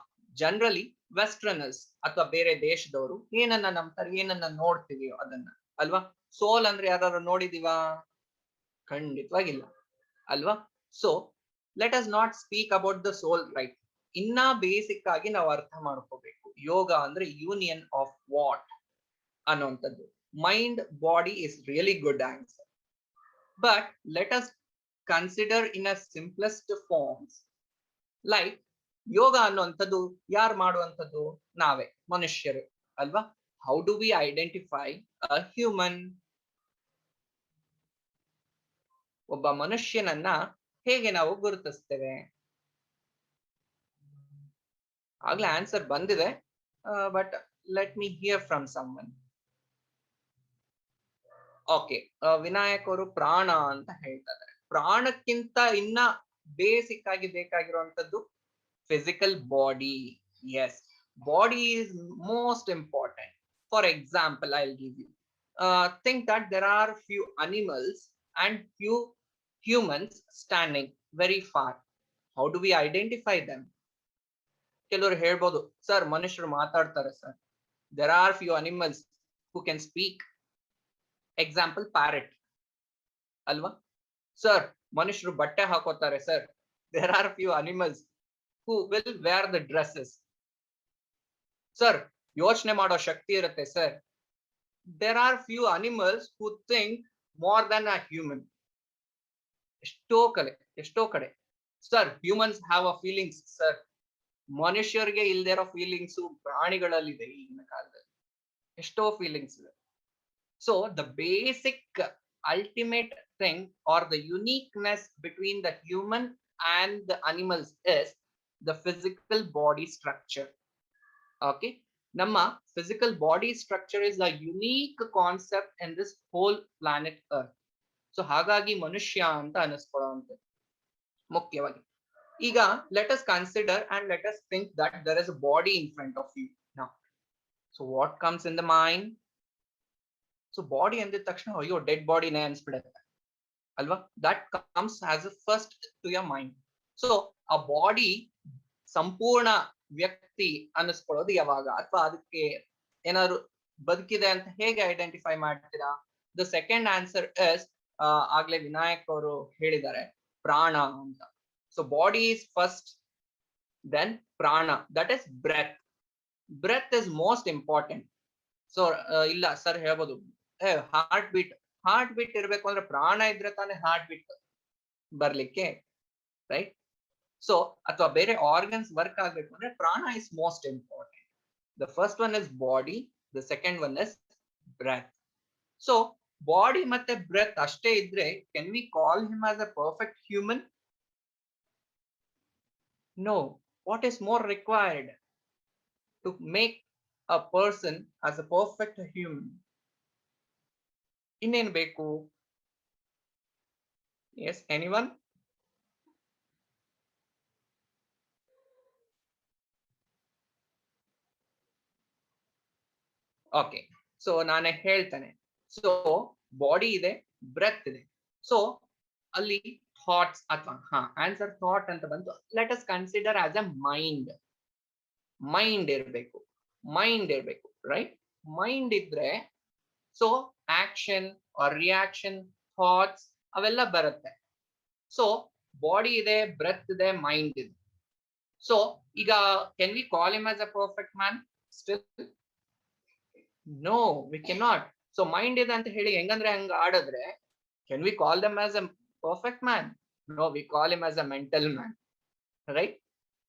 ಜನರಲಿ ವೆಸ್ಟರ್ನರ್ಸ್ ಅಥವಾ ಬೇರೆ ದೇಶದವರು ಏನನ್ನ ನಂಬ್ತಾರೆ, ಏನನ್ನ ನೋಡ್ತೀವಿ ಅದನ್ನ ಅಲ್ವಾ. ಸೋಲ್ ಅಂದ್ರೆ ಯಾರು ನೋಡಿದೀವಾ? ಖಂಡಿತವಾಗಿಲ್ಲ ಅಲ್ವಾ. So let us not speak about the soul, right. ಇನ್ನ ಬೇಸಿಕ್ ಆಗಿ ನಾವು ಅರ್ಥ ಮಾಡ್ಕೋಬೇಕು, ಯೋಗ ಅಂದ್ರೆ ಯೂನಿಯನ್ ಆಫ್ ವಾಟ್ ಅನ್ನುವಂಥದ್ದು. Mind body is really good answer, but let us consider in a simplest forms. Like yoga ಅನ್ನುವಂಥದ್ದು ಯಾರು ಮಾಡುವಂಥದ್ದು? ನಾವೇ, ಮನುಷ್ಯರು ಅಲ್ವಾ. How do we identify a human? ಒಬ್ಬ ಮನುಷ್ಯನನ್ನ ಹೇಗೆ ನಾವು ಗುರುತಿಸ್ತೇವೆ? ಆಗ್ಲೇ ಆನ್ಸರ್ ಬಂದಿದೆ, but let me hear from someone. Okay, Vinayak ಅವರು ಪ್ರಾಣ ಅಂತ ಹೇಳ್ತಾ ಇದ್ದಾರೆ. ಪ್ರಾಣಕ್ಕಿಂತ ಇನ್ನ ಬೇಸಿಕ್ ಆಗಿ ಬೇಕಾಗಿರುವಂತದ್ದು physical body. Yes, body is most important. For example, I'll give you think that there are few animals and few humans standing very far. How do we identify them? ಕೆಲವರು ಹೇಳ್ಬೋದು, sir ಮನುಷ್ಯರು ಮಾತಾಡ್ತಾರೆ sir. There are few animals who can speak. Example, parrot ಅಲ್ವಾ. Sir ಮನುಷ್ಯರು ಬಟ್ಟೆ ಹಾಕೋತಾರೆ sir. There are few animals who will wear the dresses. Sir ಯೋಚನೆ ಮಾಡೋ ಶಕ್ತಿ ಇರುತ್ತೆ sir. There are few animals who think more than a human. ಎಷ್ಟೋ ಕಡೆ sir humans have a feelings sir. ಮನುಷ್ಯರಿಗೆ ಇಲ್ದೇ ಇರೋ ಫೀಲಿಂಗ್ಸ್ ಪ್ರಾಣಿಗಳಲ್ಲಿದೆ ಈಗಿನ ಕಾಲದಲ್ಲಿ, ಎಷ್ಟೋ ಫೀಲಿಂಗ್ಸ್ ಇದೆ. So the basic ultimate thing are the uniqueness between the human and the animals is the physical body structure. Okay, ನಮ್ಮ physical body structure is a unique concept in this whole planet earth. So ಹಾಗಾಗಿ ಮನುಷ್ಯ ಅಂತ ಅನಿಸ್ಕೊಳ್ಳುವಂತೆ ಮುಖ್ಯವಾಗಿ. ಈಗ let us consider and let us think that there is a body in front of you now. So what comes in the mind? So body ಅಂದಿದ ತಕ್ಷಣ ಅಯ್ಯೋ dead ಬಾಡಿನೇ ಅನ್ಸ್ಬಿಡುತ್ತೆ ಅಲ್ವಾ. that comes as a first to your mind. So ಆ body ಸಂಪೂರ್ಣ ವ್ಯಕ್ತಿ ಅನ್ನಿಸ್ಕೊಳ್ಳೋದು ಯಾವಾಗ, ಅಥವಾ ಅದಕ್ಕೆ ಏನಾದ್ರು ಬದುಕಿದೆ ಅಂತ ಹೇಗೆ ಐಡೆಂಟಿಫೈ ಮಾಡ್ತೀರಾ? ದ ಸೆಕೆಂಡ್ ಆನ್ಸರ್ ಇಸ್, ಆಗ್ಲೇ ವಿನಾಯಕ್ ಅವರು ಹೇಳಿದ್ದಾರೆ, ಪ್ರಾಣ ಅಂತ. So body is first, then prana, that is breath. Breath is most important. So ಇಲ್ಲ ಸರ್ ಹೇಳ್ಬೋದು, ಹಾರ್ಟ್ ಬೀಟ್ ಇರ್ಬೇಕು ಅಂದ್ರೆ ಪ್ರಾಣ ಇದ್ರೆ ತಾನೇ ಹಾರ್ಟ್ ಬೀಟ್ ಬರ್ಲಿಕ್ಕೆ, ರೈಟ್. ಸೊ ಅಥವಾ ಬೇರೆ ಆರ್ಗನ್ಸ್ ವರ್ಕ್ ಆಗ್ಬೇಕು ಅಂದ್ರೆ prana is most important. The first one is body, the second one is breath. So body ಮತ್ತೆ ಬ್ರೆತ್ ಅಷ್ಟೇ ಇದ್ರೆ can we call him as a perfect human? No. What is more required to make a person as a perfect human? ಇನ್ನೇನ್ ಬೇಕು? Yes, anyone? Okay, so ನಾನೇ ಹೇಳ್ತೇನೆ. So body ಇದೆ, breath ಇದೆ. So ಅಲ್ಲಿ ಥಾಟ್ಸ್ ಅಥವಾ ಆನ್ಸರ್ ಥಾಟ್ ಅಂತ ಬಂತು. Let us consider as a mind. Mind ಇರಬೇಕು ರೈಟ್. ಮೈಂಡ್ ಇದ್ರೆ so action or reaction, thoughts ಅವೆಲ್ಲ ಬರುತ್ತೆ. ಸೊ ಬಾಡಿ ಇದೆ, ಬ್ರೆತ್ ಇದೆ, ಮೈಂಡ್ ಇದೆ. ಸೊ ಈಗ can we call him as a perfect man? Still no, we can not. So mind ಇದೆ ಅಂತ ಹೇಳಿ ಹೆಂಗಂದ್ರೆ ಹಂಗ ಆಡಿದ್ರೆ can we call them as a perfect man? No, we call him as a mental man, right.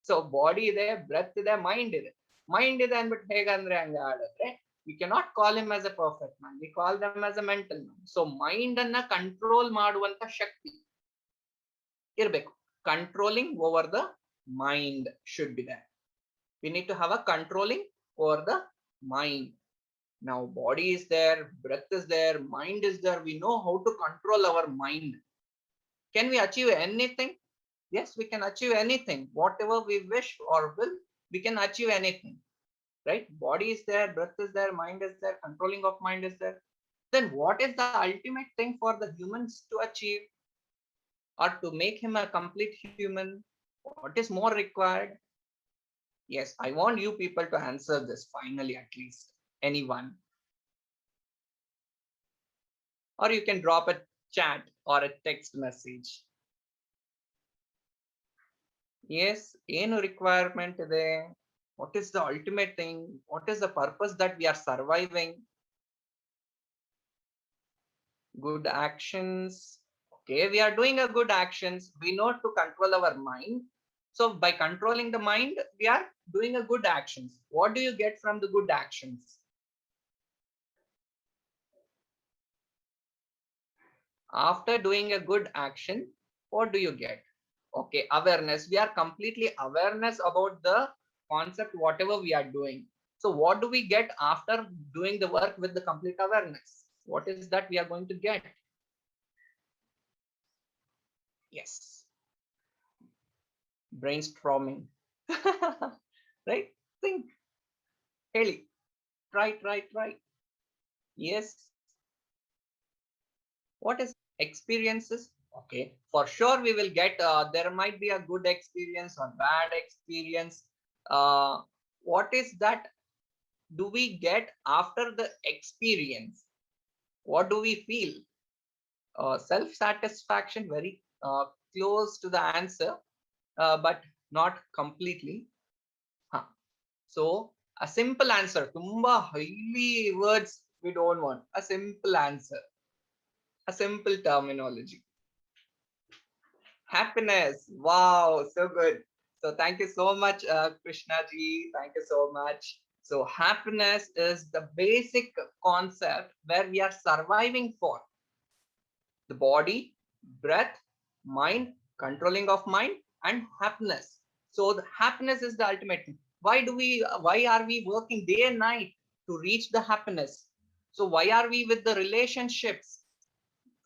So body ಇದೆ, breath ಇದೆ, mind ಇದೆ. Mind ಇದೆ ಅಂದ್ಬಿಟ್ಟು ಹೇಗಂದ್ರೆ ಹಂಗ ಆಡಿದ್ರೆ we can not call him as a perfect man, we call them as a mental man. So mind ಅನ್ನ control ಮಾಡುವಂತ ಶಕ್ತಿ ಇರ್ಬೇಕು. Controlling over the mind should be there. We need to have a controlling over the mind. Now body is there, breath is there, mind is there. We know how to control our mind. Can we achieve anything? Yes, we can achieve anything. Whatever we wish or will, we can achieve anything. Right? Body is there, breath is there, mind is there, controlling of mind is there. Then what is the ultimate thing for the humans to achieve or to make him a complete human? What is more required? Yes, I want you people to answer this finally, at least. Anyone? Or you can drop a chat or a text message. Yes, ಏನು requirement ಇದೆ? What is the ultimate thing? What is the purpose that we are surviving? Good actions. Okay, we are doing a good actions. We know to control our mind. So by controlling the mind, we are doing a good actions. What do you get from the good actions? After doing a good action, what do you get? Okay, awareness. We are completely awareness about the concept, whatever we are doing. So what do we get after doing the work with the complete awareness? What is that we are going to get? Yes, brainstorming. Right? Think. Haley, try. Yes. What is experiences? Okay, for sure we will get, there might be a good experience or bad experience. What is that do we get after the experience? What do we feel? Self-satisfaction, very close to the answer, but not completely. Huh. So a simple answer, tumba highly words we don't want. A simple answer, a simple terminology. Happiness. Wow, so good. So thank you so much, Krishna ji. Thank you so much. So happiness is the basic concept where we are surviving for the body, breath, mind, controlling of mind, and happiness. So the happiness is the ultimate thing. Why are we working day and night to reach the happiness? So why are we with the relationships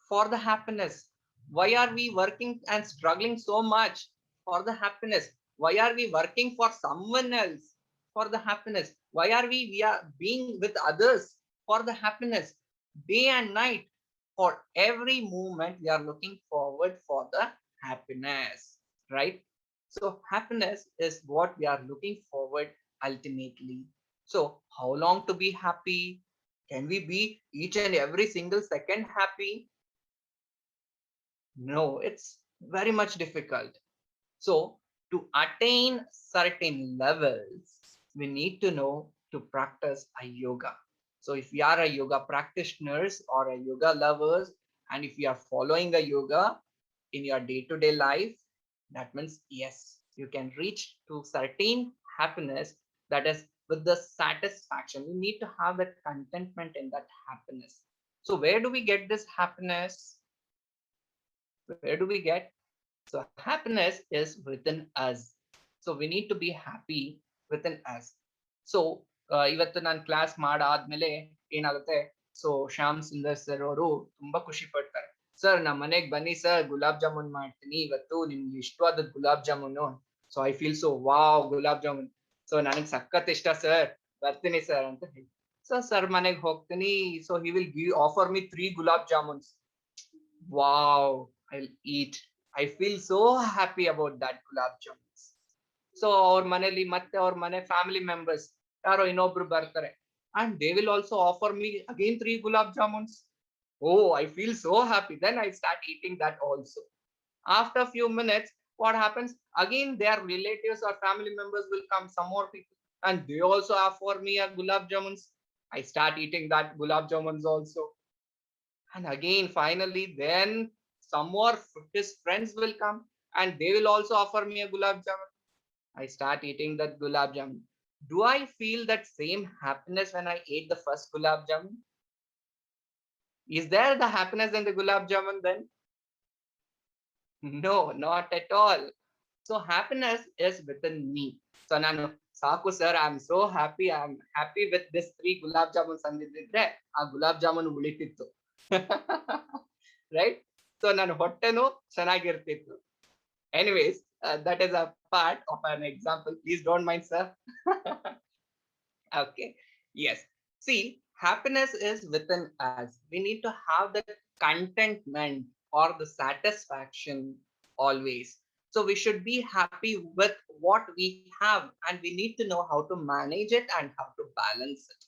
for the happiness? Why are we working and struggling so much for the happiness? Why are we working for someone else for the happiness? Why are we are being with others for the happiness? Day and night, for every moment, we are looking forward for the happiness, right? So happiness is what we are looking forward ultimately. So how long to be happy? Can we be each and every single second happy? No, it's very much difficult. So to attain certain levels, we need to know to practice a yoga. So if we are a yoga practitioners or a yoga lovers, and if you are following a yoga in your day-to-day life, that means yes, you can reach to certain happiness, that is with the satisfaction. We need to have that contentment in that happiness. So where do we get this happiness? Where do we get? So happiness is within us. So we need to be happy within us. So ಇವತ್ತು ನಾನು class ಮಾಡಾದ್ಮೇಲೆ ಏನಾಗುತ್ತೆ, so Shyam Sundar sir ಅವರು ತುಂಬಾ ಖುಷಿ ಪಡ್ತಾರೆ. Sir ನಮ್ಮ ಮನೆಗ್ ಬನ್ನಿ ಸರ್, ಗುಲಾಬ್ ಜಾಮೂನ್ ಮಾಡ್ತೀನಿ ಇವತ್ತು, ನಿಮ್ಗೆ ಇಷ್ಟವಾದ gulab jamun. So I feel so wow gulab jamun, so ನನಗ್ ಸಖತ್ ಇಷ್ಟ ಸರ್, ಬರ್ತೀನಿ ಸರ್ ಅಂತ ಹೇಳಿ. ಸೊ ಸರ್ ಮನೆಗ್ ಹೋಗ್ತೀನಿ. So he will offer me 3 gulab jamuns. Wow, I'll eat. I feel so happy about that gulab jamuns. So our maneli matte our mane family members yaro inobru bartare, and they will also offer me again 3 gulab jamuns. Oh, I feel so happy. Then I start eating that also. After a few minutes, what happens? Again their relatives or family members will come, some more people, and they also offer me a gulab jamuns. I start eating that gulab jamuns also. And again finally then some more his friends will come, and they will also offer me a gulab jamun. I start eating that gulab jamun. Do I feel that same happiness when I ate the first gulab jamun? Is there the happiness in the gulab jamun then? No, not at all. So happiness is within me. So ನಾನು ಸಾಕು sir, I am so happy, I am happy with this 3 ಗುಲಾಬ್ ಜಾಮೂನ್ಸ್ ಅಂದಿದ್ರೆ ಆ gulab jamun ಉಳಿತಿತ್ತು. Right? So ನನ್ನ ಹೊಟ್ಟೆನೂ ಚೆನ್ನಾಗಿರ್ತಿತ್ತು. Anyways, that is a part of an example. Please don't mind, sir. Okay. Yes. See, happiness is within us. We need to have the contentment or the satisfaction always. So we should be happy with what we have, and we need to know how to manage it and how to balance it.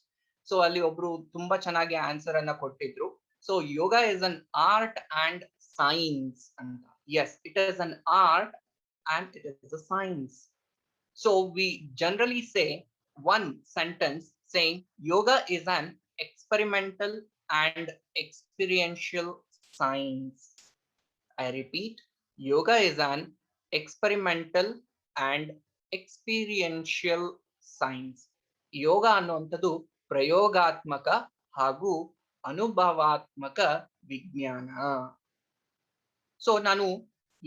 So ಅಲ್ಲಿ ಒಬ್ರು ತುಂಬಾ ಚೆನ್ನಾಗಿ answer ಅನ್ನ ಕೊಟ್ಟಿದ್ರು. So yoga is an art and science. And yes, it is an art and it is a science. So we generally say one sentence saying yoga is an experimental and experiential science. I repeat, yoga is an experimental and experiential science. ಯೋಗ ಅನ್ನುವಂಥದ್ದು ಪ್ರಯೋಗಾತ್ಮಕ ಹಾಗೂ ಅನುಭವಾತ್ಮಕ ವಿಜ್ಞಾನ. So ನಾನು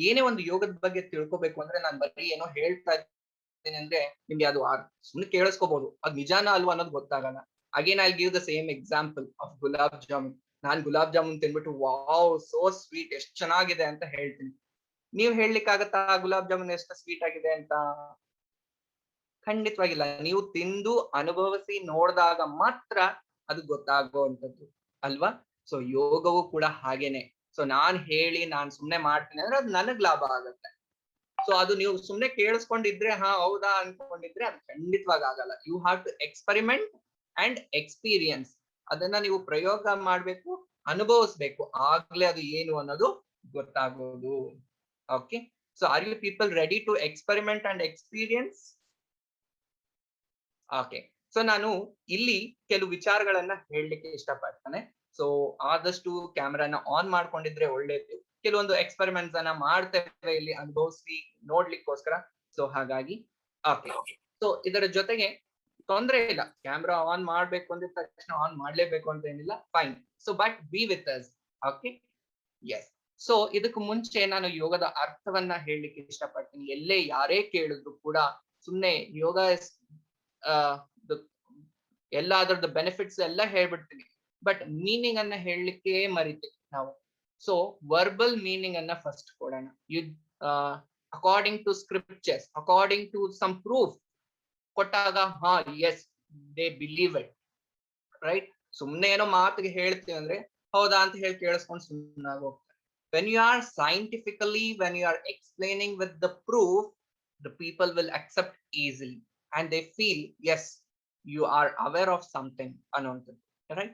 ಏನೇ ಒಂದು ಯೋಗದ ಬಗ್ಗೆ ತಿಳ್ಕೊಬೇಕು ಅಂದ್ರೆ ನಾನು ಬರೀ ಏನೋ ಹೇಳ್ತಾ ಇದ್ದೀನಿ ಅಂದ್ರೆ ನಿಮ್ಗೆ ಅದು ಸುಮ್ಮನೆ ಕೇಳಿಸ್ಕೋಬಹುದು, ಅದು ನಿಜಾನ ಅಲ್ವಾ ಅನ್ನೋದು ಗೊತ್ತಾಗಲ್ಲ. Again I give the same example of gulab jamun. ನಾನ್ ಗುಲಾಬ್ ಜಾಮೂನ್ ತಿನ್ಬಿಟ್ಟು ವಾವ್ ಸೋ ಸ್ವೀಟ್, ಎಷ್ಟು ಚೆನ್ನಾಗಿದೆ ಅಂತ ಹೇಳ್ತೀನಿ. ನೀವ್ ಹೇಳಲಿಕ್ಕಾಗತ್ತಾ ಗುಲಾಬ್ ಜಾಮೂನ್ ಎಷ್ಟು ಸ್ವೀಟ್ ಆಗಿದೆ ಅಂತ? ಖಂಡಿತವಾಗಿಲ್ಲ. ನೀವು ತಿಂದು ಅನುಭವಿಸಿ ನೋಡಿದಾಗ ಮಾತ್ರ ಅದು ಗೊತ್ತಾಗುವಂಥದ್ದು ಅಲ್ವಾ? ಸೊ ಯೋಗವು ಕೂಡ ಹಾಗೇನೆ. ಸೊ ನಾನ್ ಹೇಳಿ ನಾನ್ ಸುಮ್ನೆ ಮಾಡ್ತೀನಿ ಅಂದ್ರೆ ಅದು ನನಗ್ ಲಾಭ ಆಗತ್ತೆ. ಸೊ ಅದು ನೀವು ಸುಮ್ನೆ ಕೇಳಿಸ್ಕೊಂಡಿದ್ರೆ ಹಾ ಹೌದಾ ಅನ್ಕೊಂಡಿದ್ರೆ ಅದು ಖಂಡಿತವಾಗಿ ಆಗಲ್ಲ. You have to experiment and experience. ಅದನ್ನ ನೀವು ಪ್ರಯೋಗ ಮಾಡ್ಬೇಕು, ಅನುಭವಿಸ್ಬೇಕು, ಆಗ್ಲೇ ಅದು ಏನು ಅನ್ನೋದು ಗೊತ್ತಾಗೋದು. Okay, so are you people ready to experiment and experience? Okay, so ನಾನು ಇಲ್ಲಿ ಕೆಲವು ವಿಚಾರಗಳನ್ನ ಹೇಳಲಿಕ್ಕೆ ಇಷ್ಟಪಡ್ತಾನೆ. ಸೊ ಆದಷ್ಟು ಕ್ಯಾಮ್ರಾನ ಆನ್ ಮಾಡ್ಕೊಂಡಿದ್ರೆ ಒಳ್ಳೇದು. ಕೆಲವೊಂದು ಎಕ್ಸ್ಪೆರಿಮೆಂಟ್ಸ್ ಅನ್ನ ಮಾಡ್ತೇವೆ ಇಲ್ಲಿ ಅನುಭವಿಸಿ ನೋಡ್ಲಿಕ್ಕೋಸ್ಕರ. ಸೊ ಹಾಗಾಗಿ ಓಕೆ, ಸೊ ಇದರ ಜೊತೆಗೆ ತೊಂದರೆ ಇಲ್ಲ, ಕ್ಯಾಮ್ರಾ ಆನ್ ಮಾಡ್ಬೇಕು ಅಂದಿದ ತಕ್ಷಣ ಆನ್ ಮಾಡ್ಲೇಬೇಕು ಅಂತ ಏನಿಲ್ಲ, fine. So but be with us. Okay, yes. So ಇದಕ್ಕೂ ಮುಂಚೆ ನಾನು ಯೋಗದ ಅರ್ಥವನ್ನ ಹೇಳಲಿಕ್ಕೆ ಇಷ್ಟಪಡ್ತೀನಿ. ಎಲ್ಲೇ ಯಾರೇ ಕೇಳಿದ್ರು ಕೂಡ ಸುಮ್ನೆ ಯೋಗ ಎಲ್ಲ ಅದರದ ಬೆನಿಫಿಟ್ಸ್ ಎಲ್ಲ ಹೇಳ್ಬಿಡ್ತೀನಿ, ಬಟ್ ಮೀನಿಂಗ್ ಅನ್ನ ಹೇಳಲಿಕ್ಕೆ ಮರಿತೀವಿ ನಾವು. ಸೊ ವರ್ಬಲ್ ಮೀನಿಂಗ್ ಅನ್ನ ಫಸ್ಟ್ ಕೊಡೋಣ. You according to scriptures, according to some proof ಕೊಟ್ಟಾಗ ಹಾ yes they believe it, right? ಸುಮ್ನೆ ಏನೋ ಮಾತಿಗೆ ಹೇಳ್ತೀವಿ ಅಂದ್ರೆ ಹೌದಾ ಅಂತ ಹೇಳಿ ಕೇಳಿಸ್ಕೊಂಡು ಸುಮ್ಮನೆ ಹೋಗ್ತಾರೆ. When you are scientifically, when you are explaining with the proof, the people will accept easily and they feel yes, you are aware of something, Anantha, right?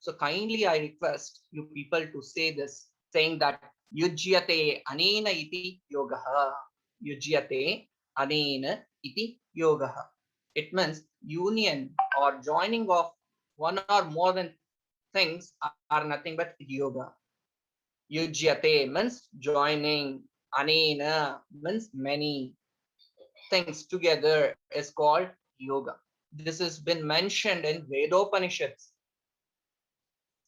So kindly I request you people to say this, saying that yujyate anena iti yogaha. Yujyate anena iti yogaha. It means union or joining of one or more than things are nothing but yoga. Yujyate means joining, anena means many things together is called yoga. This has been mentioned in Vedopanishads.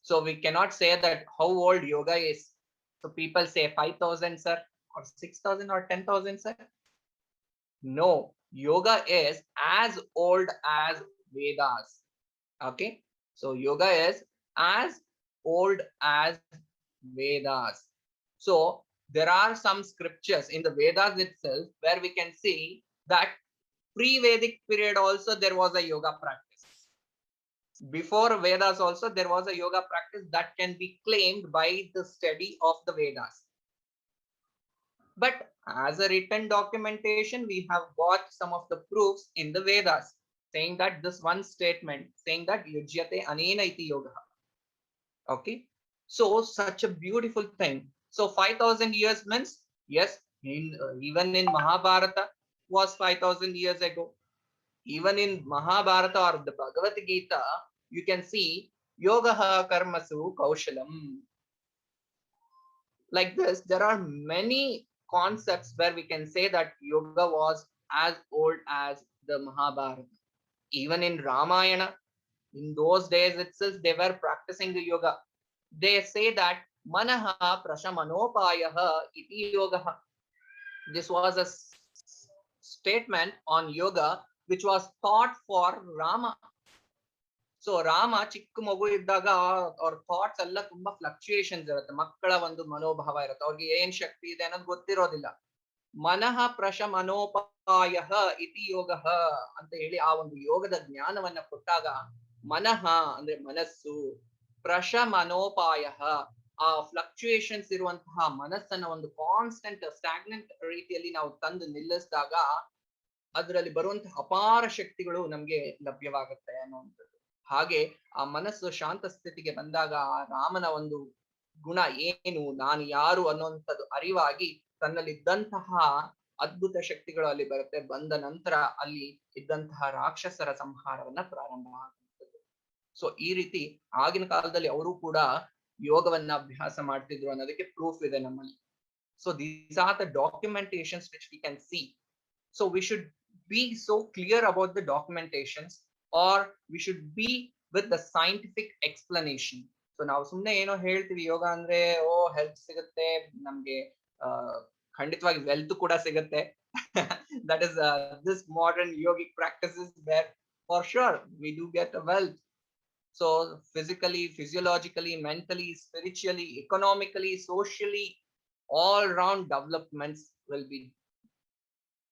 So we cannot say that how old yoga is. So people say 5,000 sir, or 6,000 or 10,000 sir. No, yoga is as old as Vedas. Okay, so yoga is as old as Vedas. So there are some scriptures in the Vedas itself where we can see that pre-Vedic period also there was a yoga practice. Before Vedas also there was a yoga practice that can be claimed by the study of the Vedas. But as a written documentation, we have got some of the proofs in the Vedas saying that this one statement, saying that yujyate anena iti yoga. Okay, so such a beautiful thing. So 5,000 years means yes, even in Mahabharata was 5,000 years ago. Even in Mahabharata or the Bhagavad Gita, you can see yogaha karmasu kaushalam. Like this, there are many concepts where we can say that yoga was as old as the Mahabharata. Even in Ramayana, in those days itself, they were practicing the yoga. They say that manaha prashamanopayah iti yogaha. This was a statement on yoga which was thought for Rama. So Rama ಚಿಕ್ಕ ಮಗು ಇದ್ದಾಗ ಅವ್ರ thoughts ಎಲ್ಲ ತುಂಬಾ fluctuations ಇರುತ್ತೆ, ಮಕ್ಕಳ ಒಂದು ಮನೋಭಾವ ಇರುತ್ತೆ, ಅವ್ರಿಗೆ ಏನ್ ಶಕ್ತಿ ಇದೆ ಅನ್ನೋದು ಗೊತ್ತಿರೋದಿಲ್ಲ. ಮನಃ ಪ್ರಶಮನೋಪಾಯ ಇತಿ ಯೋಗ ಅಂತ ಹೇಳಿ ಆ ಒಂದು ಯೋಗದ ಜ್ಞಾನವನ್ನ ಕೊಟ್ಟಾಗ, ಮನಃ ಅಂದ್ರೆ ಮನಸ್ಸು, ಪ್ರಶಮನೋಪಾಯ ಆ ಫ್ಲಕ್ಚುಯೇಷನ್ಸ್ ಇರುವಂತಹ ಮನಸ್ಸನ್ನ ಒಂದು ಕಾನ್ಸ್ಟೆಂಟ್ ಸ್ಟಾಗ್ನೆಂಟ್ ರೀತಿಯಲ್ಲಿ ನಾವು ತಂದು ನಿಲ್ಲಿಸಿದಾಗ ಅದರಲ್ಲಿ ಬರುವಂತಹ ಅಪಾರ ಶಕ್ತಿಗಳು ನಮ್ಗೆ ಲಭ್ಯವಾಗುತ್ತೆ ಅನ್ನುವಂಥದ್ದು. ಹಾಗೆ ಆ ಮನಸ್ಸು ಶಾಂತ ಸ್ಥಿತಿಗೆ ಬಂದಾಗ ರಾಮನ ಒಂದು ಗುಣ ಏನು, ನಾನು ಯಾರು ಅನ್ನುವಂಥದ್ದು ಅರಿವಾಗಿ ತನ್ನಲ್ಲಿದ್ದಂತಹ ಅದ್ಭುತ ಶಕ್ತಿಗಳು ಅಲ್ಲಿ ಬರುತ್ತೆ. ಬಂದ ನಂತರ ಅಲ್ಲಿ ಇದ್ದಂತಹ ರಾಕ್ಷಸರ ಸಂಹಾರವನ್ನ ಪ್ರಾರಂಭ ಆಗುತ್ತದೆ. ಸೊ ಈ ರೀತಿ ಆಗಿನ ಕಾಲದಲ್ಲಿ ಅವರು ಕೂಡ ಯೋಗವನ್ನ ಅಭ್ಯಾಸ ಮಾಡ್ತಿದ್ರು ಅನ್ನೋದಕ್ಕೆ ಪ್ರೂಫ್ ಇದೆ ನಮ್ಮಲ್ಲಿ. So these are the documentations which we can see. So we should be so clear about the documentations, or we should be with the scientific explanation. So ನಾವು ಸುಮ್ಮನೆ ಏನೋ ಹೇಳ್ತೀವಿ ಯೋಗ ಅಂದ್ರೆ ಓ ಹೆಲ್ತ್ ಸಿಗುತ್ತೆ ನಮ್ಗೆ, ಖಂಡಿತವಾಗಿ ವೆಲ್ತ್ ಕೂಡ ಸಿಗುತ್ತೆ. that is this modern yogic practices where for sure we do get a wealth. So physically, physiologically, mentally, spiritually, economically, socially, all round developments will be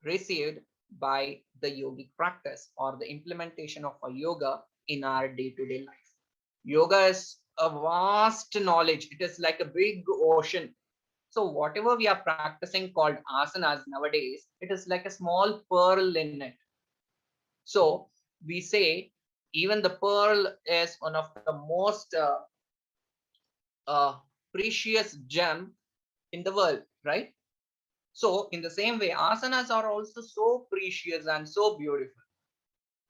received by the yogic practice or the implementation of a yoga in our day-to-day life. Yoga is a vast knowledge. It is like a big ocean. So whatever we are practicing called asanas nowadays, it is like a small pearl in it. So we say even the pearl is one of the most precious gem in the world, right? So in the same way, asanas are also so precious and so beautiful.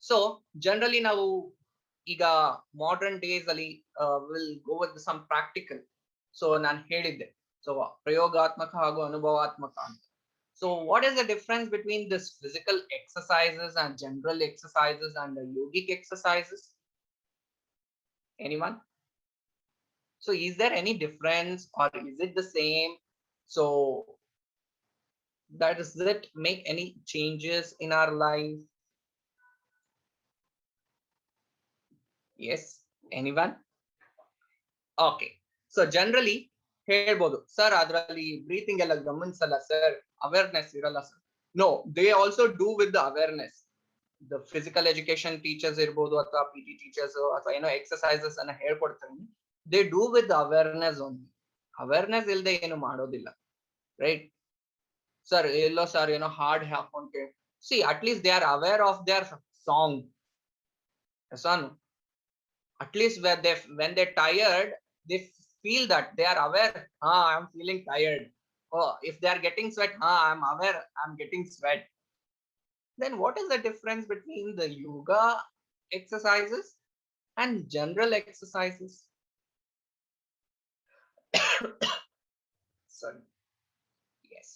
So generally now iga modern days ali will go with some practical. So nan helidde, so prayogatmaka hagu anubhavatmaka anta. So what is the difference between this physical exercises and general exercises and the yogic exercises? Anyone? So is there any difference or is it the same? So does it make any changes in our life? Yes, anyone? Okay, so generally ಹೇಳ್ಬೋದು sir ಅದ್ರಲ್ಲಿ breathing ಎಲ್ಲ ಗಮನಿಸಲ್ಲ sir, awareness ಇರಲ್ಲ sir. No, they also do with the awareness. The physical education teachers ಇರ್ಬೋದು ಅಥವಾ P T teachers ಅಥವಾ ಏನೋ exercises ಅನ್ನ ಹೇಳ್ಕೊಡ್ತಾರೆ, they do with the awareness only. Awareness ಇಲ್ಲದೆ ಏನು ಮಾಡೋದಿಲ್ಲ, ರೈಟ್? ಸರ್ ಎಲ್ಲೋ ಸರ್ ಏನೋ ಹಾರ್ಡ್ ಹಾಕೊಂಡೆ, see at least they are aware of their song. At least when they're tired, they feel that they are aware, I'm feeling tired. Oh, if they are getting sweat, I'm aware I'm getting sweat. Then what is the difference between the yoga exercises and general exercises? Sorry. Yes.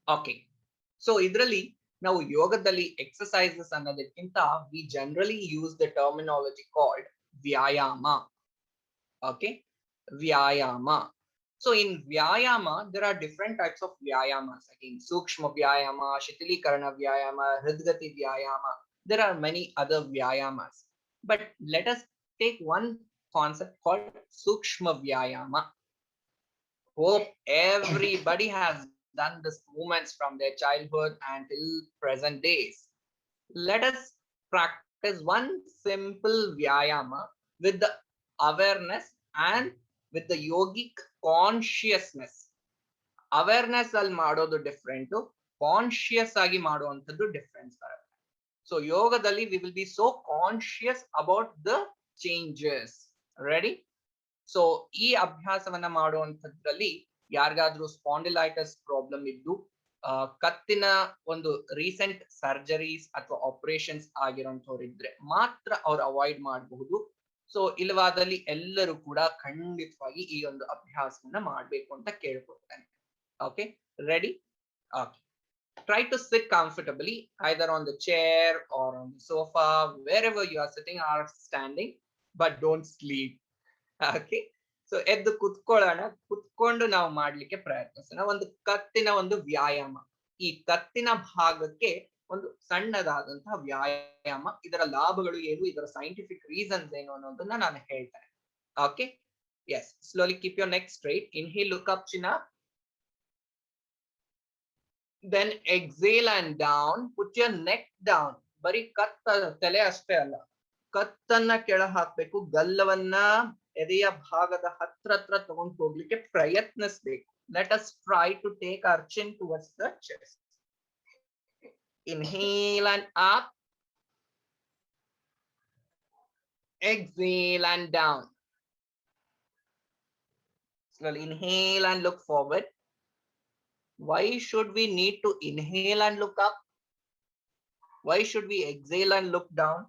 Okay. So idrali ನಾವು ಯೋಗದಲ್ಲಿ exercises ಅನ್ನೋದಕ್ಕಿಂತ we generally use the terminology called vyayama. Okay, vyayama. So in vyayama there are different types of vyayamas. Again, sukshma vyayama, shitilikarana vyayama, hridgati vyayama. There are many other vyayamas, but let us take one concept called sukshma vyayama. Hope everybody has done this movements from their childhood until present days. Let us practice one simple vyayama with the awareness and with the yogic consciousness. Awareness ಅಲ್ಲಿ ಮಾಡೋದು different, conscious ಆಗಿ ಮಾಡುವಂಥದ್ದು difference ಬರುತ್ತೆ. So ಯೋಗದಲ್ಲಿ we will be so conscious about the changes. Ready? So ಈ ಅಭ್ಯಾಸವನ್ನ ಮಾಡುವಂಥದ್ರಲ್ಲಿ ಯಾರಿಗಾದ್ರೂ spondylitis problem ಇದ್ದು ಕತ್ತಿನ ಒಂದು ರೀಸೆಂಟ್ ಸರ್ಜರೀಸ್ ಅಥವಾ ಆಪರೇಷನ್ಸ್ ಆಗಿರೋಂಥವ್ರು ಇದ್ರೆ ಮಾತ್ರ ಅವ್ರು ಅವಾಯ್ಡ್ ಮಾಡಬಹುದು. ಸೊ ಇಲ್ಲವಾದಲ್ಲಿ ಎಲ್ಲರೂ ಕೂಡ ಖಂಡಿತವಾಗಿ ಈ ಒಂದು ಅಭ್ಯಾಸವನ್ನ ಮಾಡ್ಬೇಕು ಅಂತ ಕೇಳ್ಕೊಳ್ತೇನೆ. Okay, ready? Okay, try to sit comfortably either on the chair or on the sofa, wherever you are sitting or standing, but don't sleep. Okay, so ಎದ್ದು ಕುತ್ಕೊಳ್ಳೋಣ, ಕುತ್ಕೊಂಡು ನಾವು ಮಾಡ್ಲಿಕ್ಕೆ ಪ್ರಯತ್ನಿಸೋಣ. ಒಂದು ಕತ್ತಿನ ಒಂದು ವ್ಯಾಯಾಮ. ಈ ಕತ್ತಿನ ಭಾಗಕ್ಕೆ ಒಂದು ಸಣ್ಣದಾದಂತಹ ವ್ಯಾಯಾಮ. ಇದರ ಲಾಭಗಳು ಏನು, ಇದರ ಸೈಂಟಿಫಿಕ್ ರೀಸನ್ಸ್ ಏನು ಅನ್ನೋದನ್ನ ನಾನು ಹೇಳ್ತೇನೆ. Okay, yes, slowly keep your neck straight. Inhale, look up, chin. Then exhale and down. Put your neck down. ಬರೀ ತಲೆ ಅಷ್ಟೇ ಅಲ್ಲ, ಕತ್ತನ್ನ ಕೆಳ ಹಾಕ್ಬೇಕು. ಗಲ್ಲವನ್ನ ಎದೆಯ ಭಾಗದ ಹತ್ರ ತಗೊಂಡು ಹೋಗ್ಲಿಕ್ಕೆ ಪ್ರಯತ್ನಿಸ್ಬೇಕು. Let us try to take our chin towards the chest. Inhale and up. Exhale and down. Slowly inhale and look forward. Why should we need to inhale and look up? Why should we exhale and look down?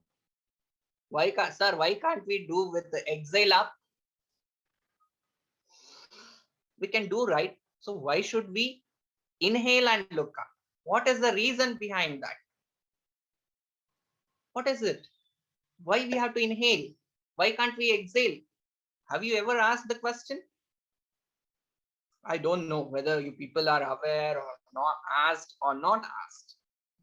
Why can't we do with the exhale up? We can do, right? So why should we inhale and look up? What is the reason behind that? What is it? Why we have to inhale? Why can't we exhale? Have you ever asked the question? I don't know whether you people are aware or not asked or not asked,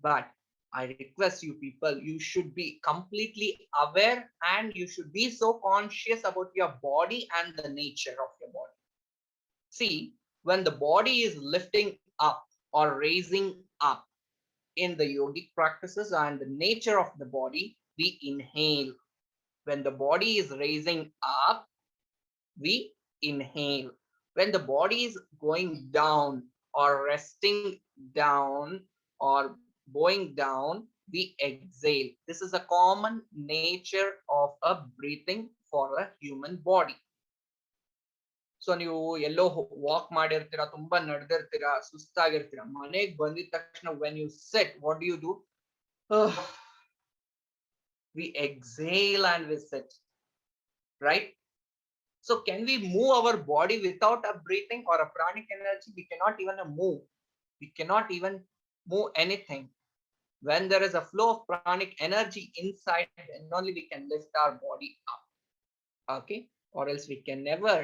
but I request you people, you should be completely aware and you should be so conscious about your body and the nature of your body. See, when the body is lifting up or raising up in the yogic practices and the nature of the body, we inhale. When the body is raising up, we inhale. When the body is going down or resting down or going down, we exhale. This is a common nature of a breathing for a human body. So ನೀವು ಎಲ್ಲೋ walk ಮಾಡಿರ್ತೀರಾ, ತುಂಬಾ ನಡೆದಿರ್ತೀರಾ, ಸುಸ್ತಾಗಿರ್ತೀರಾ, ಮನೆಗೆ ಬಂದಿದ ತಕ್ಷಣ when you sit, what do? We exhale and we sit, right? So can we move our body without a breathing or a pranic energy? We cannot even move. We cannot even move anything. When there is a flow of pranic energy inside, then only we can lift our body up. Okay, or else we can never.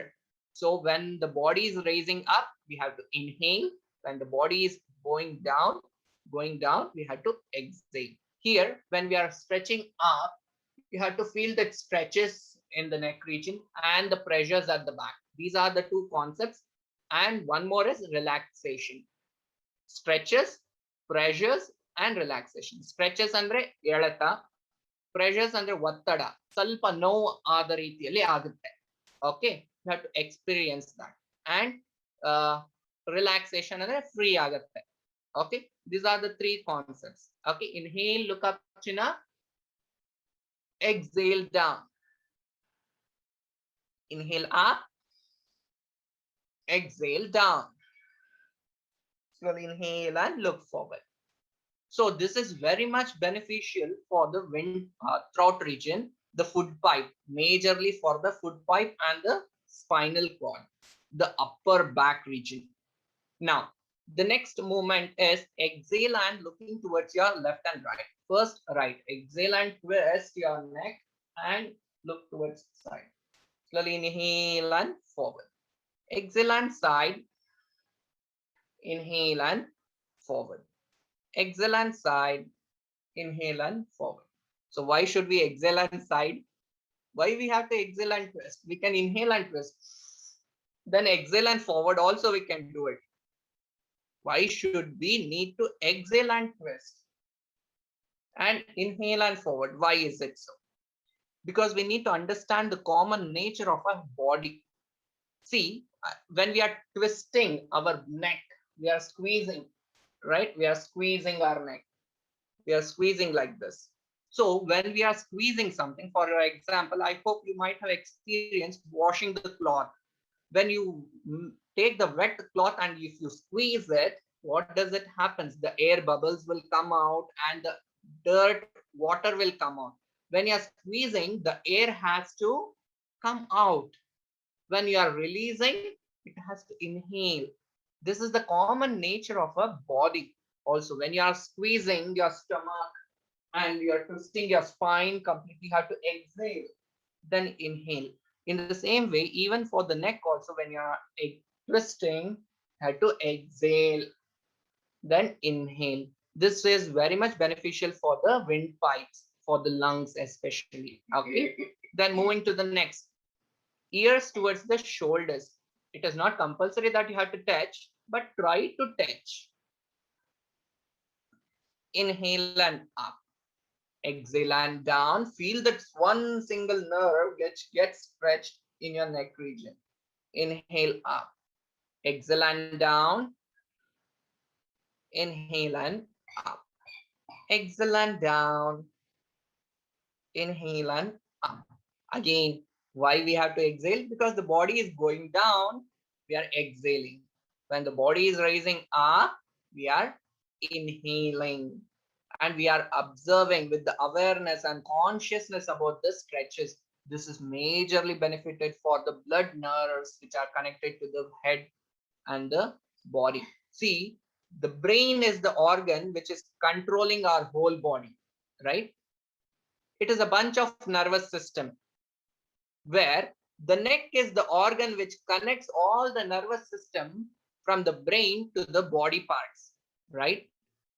So when the body is raising up, we have to inhale. When the body is going down, we have to exhale. Here, when we are stretching up, you have to feel the stretches in the neck region and the pressures at the back. These are the two concepts. And one more is relaxation. Stretches, pressures, and relaxation. Stretches andre elata, pressures andre ಒತ್ತಡ, ಸ್ವಲ್ಪ ನೋವು ಆದ ರೀತಿಯಲ್ಲಿ ಆಗುತ್ತೆ. Okay, you have to experience that. And relaxation andre free ಆಗುತ್ತೆ. Okay, these are the three concepts. Okay, inhale, look up, China. Exhale down. Inhale up. Exhale down. Slowly inhale and look forward. So this is very much beneficial for the throat region, the food pipe, majorly for the food pipe and the spinal cord, the upper back region. Now, the next movement is exhale and looking towards your left and right. First, right. Exhale and twist your neck and look towards the side. Slowly inhale and forward. Exhale and side. Inhale and forward. Exhale and side. Inhale and forward. So why should we exhale and side? Why we have to exhale and twist? We can inhale and twist. Then exhale and forward also we can do it. Why should we need to exhale and twist and inhale and forward? Why is it so? Because we need to understand the common nature of our body. See, when we are twisting our neck, we are squeezing, right? We are squeezing our neck. We are squeezing like this. So when we are squeezing something, for example, I hope you might have experienced washing the cloth. When you take the wet cloth and if you squeeze it, what does it happen? The air bubbles will come out and the dirt, water will come out. When you are squeezing, the air has to come out. When you are releasing, it has to inhale. This is the common nature of a body. Also, when you are squeezing your stomach and you are twisting your spine completely, you have to exhale, then inhale. In the same way, even for the neck also, when you are twisting, you have to exhale. Then inhale. This is very much beneficial for the windpipes, for the lungs especially. Okay. Then moving to the next. Ears towards the shoulders. It is not compulsory that you have to touch, but try to touch. Inhale and up. Exhale and down. Feel that one single nerve gets stretched in your neck region. Inhale up. Exhale and down. Inhale and up. Exhale and down. Inhale and up. Again, why we have to exhale? Because the body is going down, we are exhaling. When the body is rising up, we are inhaling. And we are observing with the awareness and consciousness about the stretches. This is majorly benefited for the blood nerves which are connected to the head and the body. See, the brain is the organ which is controlling our whole body, right? It is a bunch of nervous system where the neck is the organ which connects all the nervous system from the brain to the body parts, right?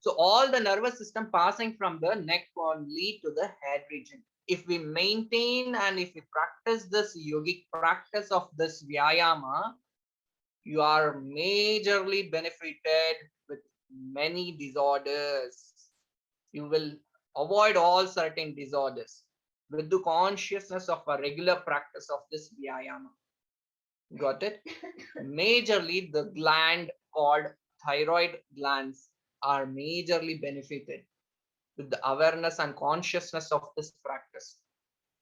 So all the nervous system passing from the neck only to the head region. If we maintain and if we practice this yogic practice of this vyayama, you are majorly benefited with many disorders. You will avoid all certain disorders with the consciousness of a regular practice of this vyayama. Got it? Majorly, the gland called thyroid glands are majorly benefited with the awareness and consciousness of this practice.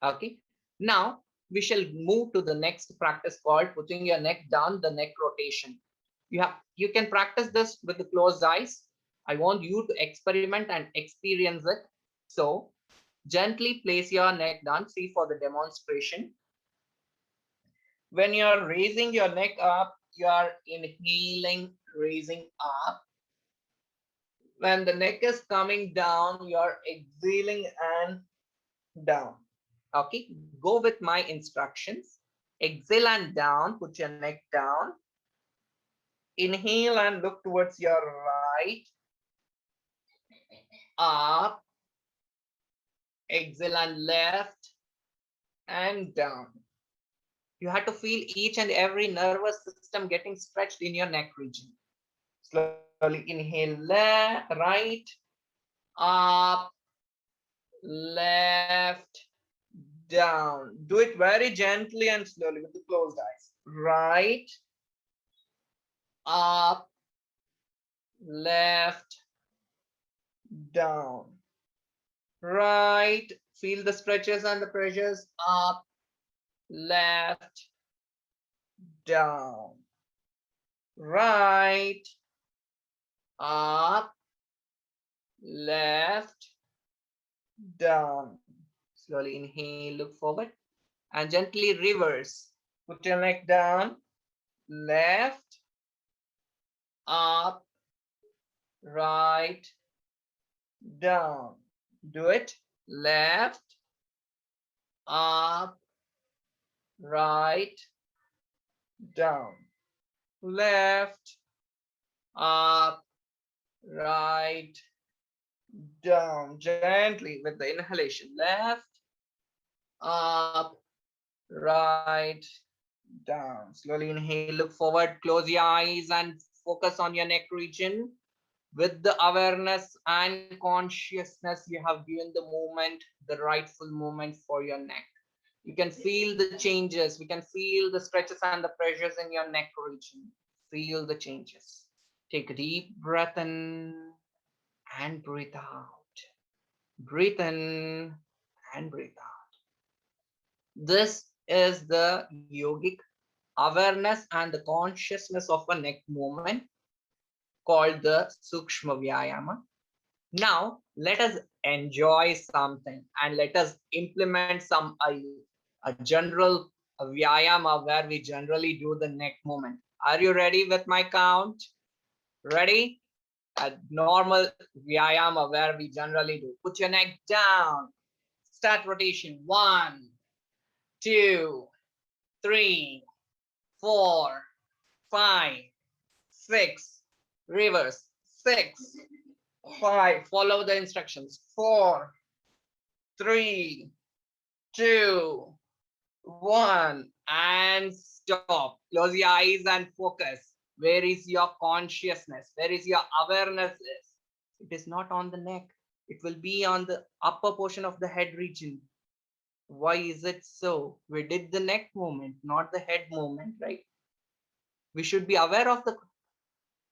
Okay. Now, we shall move to the next practice called putting your neck down, the neck rotation. You can practice this with the closed eyes. I want you to experiment and experience it. So, gently place your neck down. See for the demonstration. When you are raising your neck up, you are inhaling, raising up. When the neck is coming down, you are exhaling and down. Okay, go with my instructions. Exhale and down, put your neck down. Inhale and look towards your right. Up. Exhale and left and down. You have to feel each and every nervous system getting stretched in your neck region. Slowly inhale left, right, up, left, down. Do it very gently and slowly with the closed eyes. Right, up, left, down. Right, feel the stretches and the pressures. Up, left, down. Right, up, left, down. Slowly inhale, look forward and gently reverse. Put your neck down, left, up, right, down. Do it. Left, up, right, down. Left, up, right, down. Gently with the inhalation. Left, up, right, down. Slowly inhale, look forward, close your eyes and focus on your neck region. With the awareness and consciousness, you have given the movement, the rightful movement for your neck. You can feel the changes. We can feel the stretches and the pressures in your neck region. Feel the changes. Take a deep breath in and breathe out. Breathe in and breathe out. This is the yogic awareness and the consciousness of a neck movement called the Sukshma Vyayama. Now, let us enjoy something and let us implement some a general Vyayama where we generally do the neck movement. Are you ready with my count? Ready? A normal Vyayama where we generally do. Put your neck down. Start rotation. 1, 2, 3, 4, 5, 6. Reverse. 6, 5. Follow the instructions. 4, 3, 2, 1. And stop. Close your eyes and focus. Where is your consciousness? Where is your awareness? It is not on the neck. It will be on the upper portion of the head region. Why is it so? We did the neck movement, not the head movement, right? We should be aware of the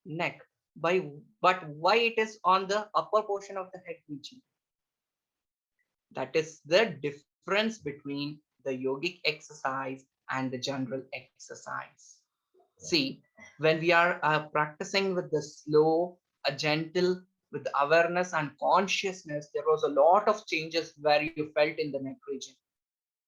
neck, but why it is on the upper portion of the head region? That is the difference between the yogic exercise and the general exercise. See, when we are practicing with the slow, gentle, with awareness and consciousness, there was a lot of changes where you felt in the neck region.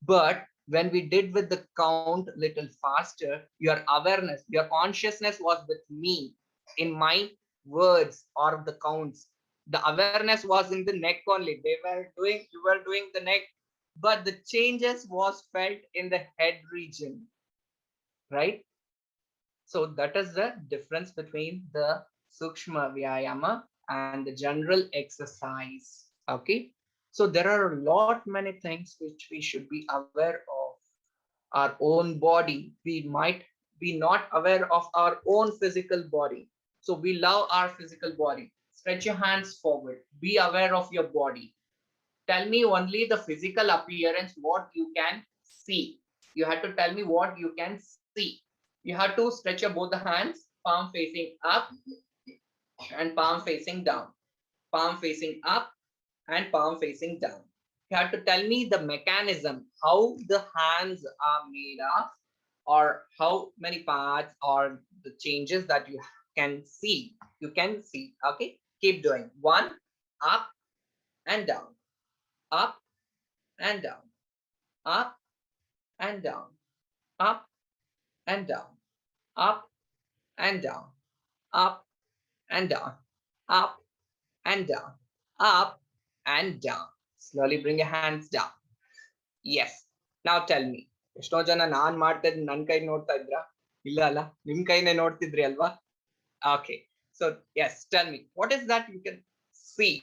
But when we did with the count little faster, your awareness, your consciousness was with me in my words or the counts. The awareness was in the neck only. You were doing the neck, but the changes was felt in the head region, right? So that is the difference between the Sukshma Vyayama and the general exercise. Okay. So there are a lot many things which we should be aware of. Our own body. We might be not aware of our own physical body. So we love our physical body. Stretch your hands forward. Be aware of your body. Tell me only the physical appearance, what you can see. You have to tell me what you can see. You have to stretch your both the hands, palm facing up and palm facing down. Palm facing up and palm facing down. You have to tell me the mechanism, how the hands are made of, or how many parts or the changes that you can see. You can see. Okay, keep doing. 1, up and down, up and down, up and down, up and down, up and down, up and down, up and down, up and down. Slowly bring your hands down. Yes. Now tell me. ಎಷ್ಟೋ ಜನ ನಾನ್ ಮಾಡ್ತಾ ಇದ್ ನನ್ ಕೈ ನೋಡ್ತಾ ಇದ್ರಾ? ಇಲ್ಲ ಅಲ್ಲ, ನಿಮ್ ಕೈನೇ ನೋಡ್ತಿದ್ರಿ ಅಲ್ವಾ? Okay. So yes, tell me, what is that you can see?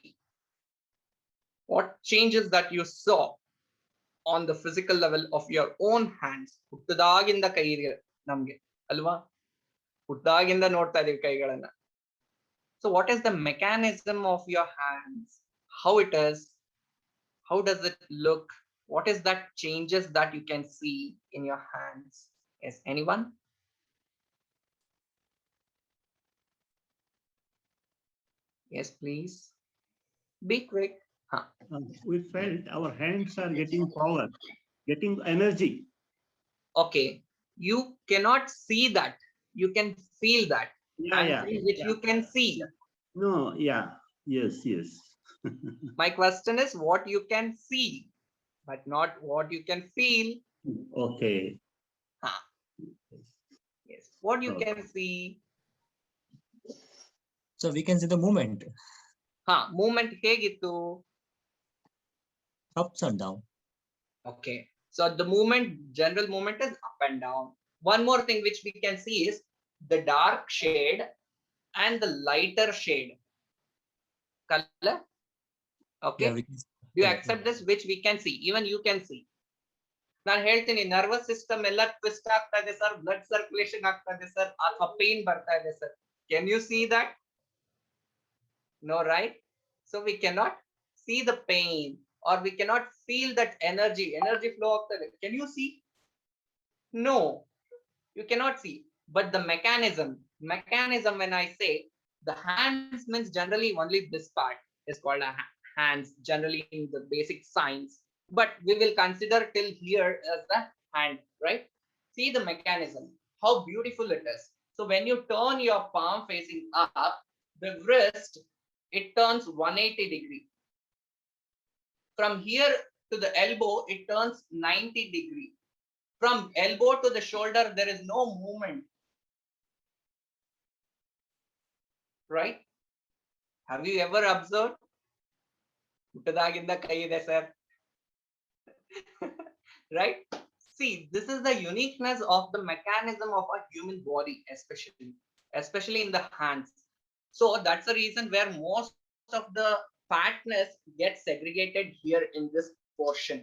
What changes that you saw on the physical level of your own hands? ಹುಟ್ಟದಾಗಿಂದ ಕೈ ಇದೆ ನಮ್ಗೆ ಅಲ್ವಾ? ಹುಟ್ಟದಾಗಿಂದ ನೋಡ್ತಾ ಇದೀವಿ ಕೈಗಳನ್ನ. So what is the mechanism of your hands? How it is? How does it look? What is that changes that you can see in your hands? Yes, anyone? Yes, please. Be quick. Huh. We felt our hands are getting power, getting energy. Okay. You cannot see that. You can feel that. Which you can see. No, yeah. Yes, yes. My question is what you can see, but not what you can feel. Okay. Huh. Yes. What you can see. So we can see the movement. Movement ಹೇಗಿತ್ತು? Ups and down. Okay. So the movement, general movement is up and down. One more thing which we can see is the dark shade and the lighter shade. Color? Okay. Yeah, Do you accept this? Which we can see. Even you can see. ನಾನು ಹೇಳ್ತೀನಿ nervous system ಎಲ್ಲ twist ಆಗ್ತಾ ಇದೆ sir, blood circulation ಆಗ್ತಾ ಇದೆ sir, ಅಥವಾ pain ಬರ್ತಾ ಇದೆ sir. Can you see that? No, right? So we cannot see the pain or we cannot feel that energy flow ಆಗ್ತಾ ಇದೆ. Can you see? No, you cannot see. But the mechanism when I say the hands means generally only this part is called a hands, generally in the basic science, but we will consider till here as the hand, right? See the mechanism, how beautiful it is. So when you turn your palm facing up, the wrist, it turns 180 degree. From here to the elbow, it turns 90 degree. From elbow to the shoulder, there is no movement. Right? Have you ever observed? ಹುಟ್ಟದಾಗಿಂದ ಕೈ ಇದೆ sir. Right? See, this is the uniqueness of the mechanism of a human body, especially in the hands. So that's the reason where most of the fatness gets segregated here in this portion.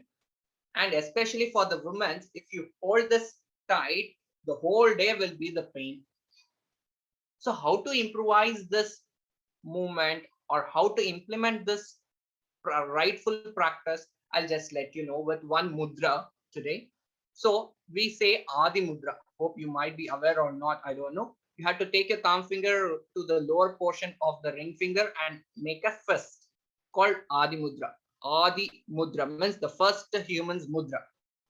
And especially for the women, if you hold this tight, the whole day will be the pain. So how to improvise this movement or how to implement this rightful practice, I'll just let you know with one mudra today. So we say Adi Mudra. Hope you might be aware or not, I don't know. You have to take your thumb finger to the lower portion of the ring finger and make a fist called Adi Mudra. Adi Mudra means the first human's mudra.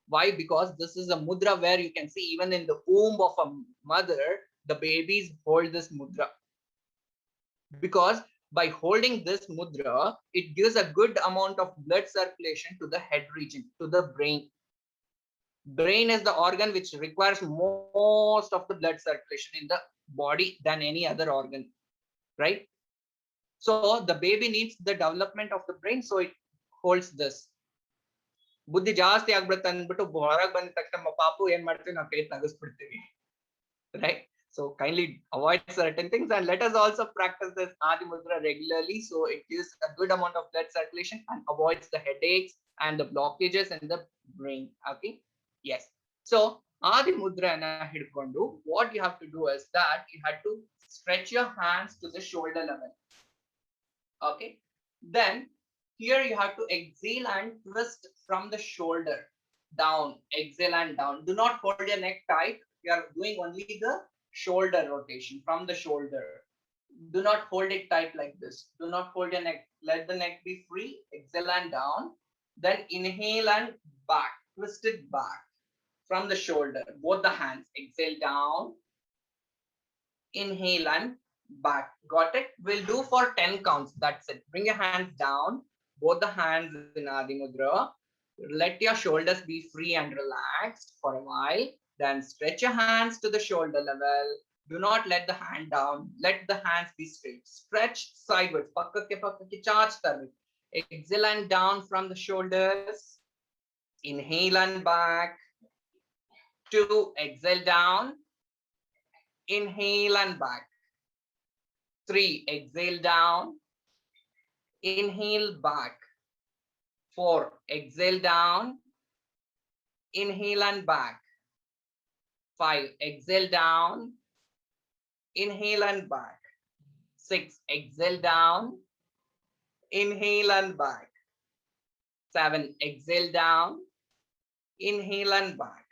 Why? Because this is a mudra where you can see even in the womb of a mother, the babies hold this mudra. Because by holding this mudra, it gives a good amount of blood circulation to the head region, to the brain. Brain is the organ which requires most of the blood circulation in the body than any other organ, right? So the baby needs the development of the brain, so it holds this. ಬುದ್ಧಿ ಜಾಸ್ತಿ ಆಗ್ಬಿಡುತ್ತೆ ಅಂದ್ಬಿಟ್ಟು ಹೊರಗೆ ಬಂದ ತಕ್ಷಣ ಪಾಪು ಏನ್ ಮಾಡ್ತೀವಿ ನಾವು ಕೈ ತಗಸ್ಬಿಡ್ತೀವಿ, right? So kindly avoid certain things and let us also practice this Adi Mudra regularly, so it gives a good amount of blood circulation and avoids the headaches and the blockages in the brain. Okay, yes. So Adi Mudra na hidkondu, what you have to do is that you have to stretch your hands to the shoulder level. Okay, then here you have to exhale and twist from the shoulder down. Exhale and down. Do not hold your neck tight. You are doing only the shoulder rotation from the shoulder. Do not hold it tight like this. Do not hold your neck. Let the neck be free. Exhale and down. Then inhale and back. Twist it back from the shoulder. Both the hands. Exhale down. Inhale and back. Got it? We'll do for 10 counts. That's it. Bring your hands down. Both the hands in Adi Mudra. Let your shoulders be free and relaxed for a while. Then stretch your hands to the shoulder level. Do not let the hand down. Let the hands be straight. Stretch sideways. Pakkake charge tarvi. Exhale and down from the shoulders. Inhale and back. 2. Exhale down. Inhale and back. 3. Exhale down. Inhale back. 4. Exhale down. Inhale and back. 5. Exhale down. Inhale and back. 6. Exhale down. Inhale and back. 7. Exhale down. Inhale and back.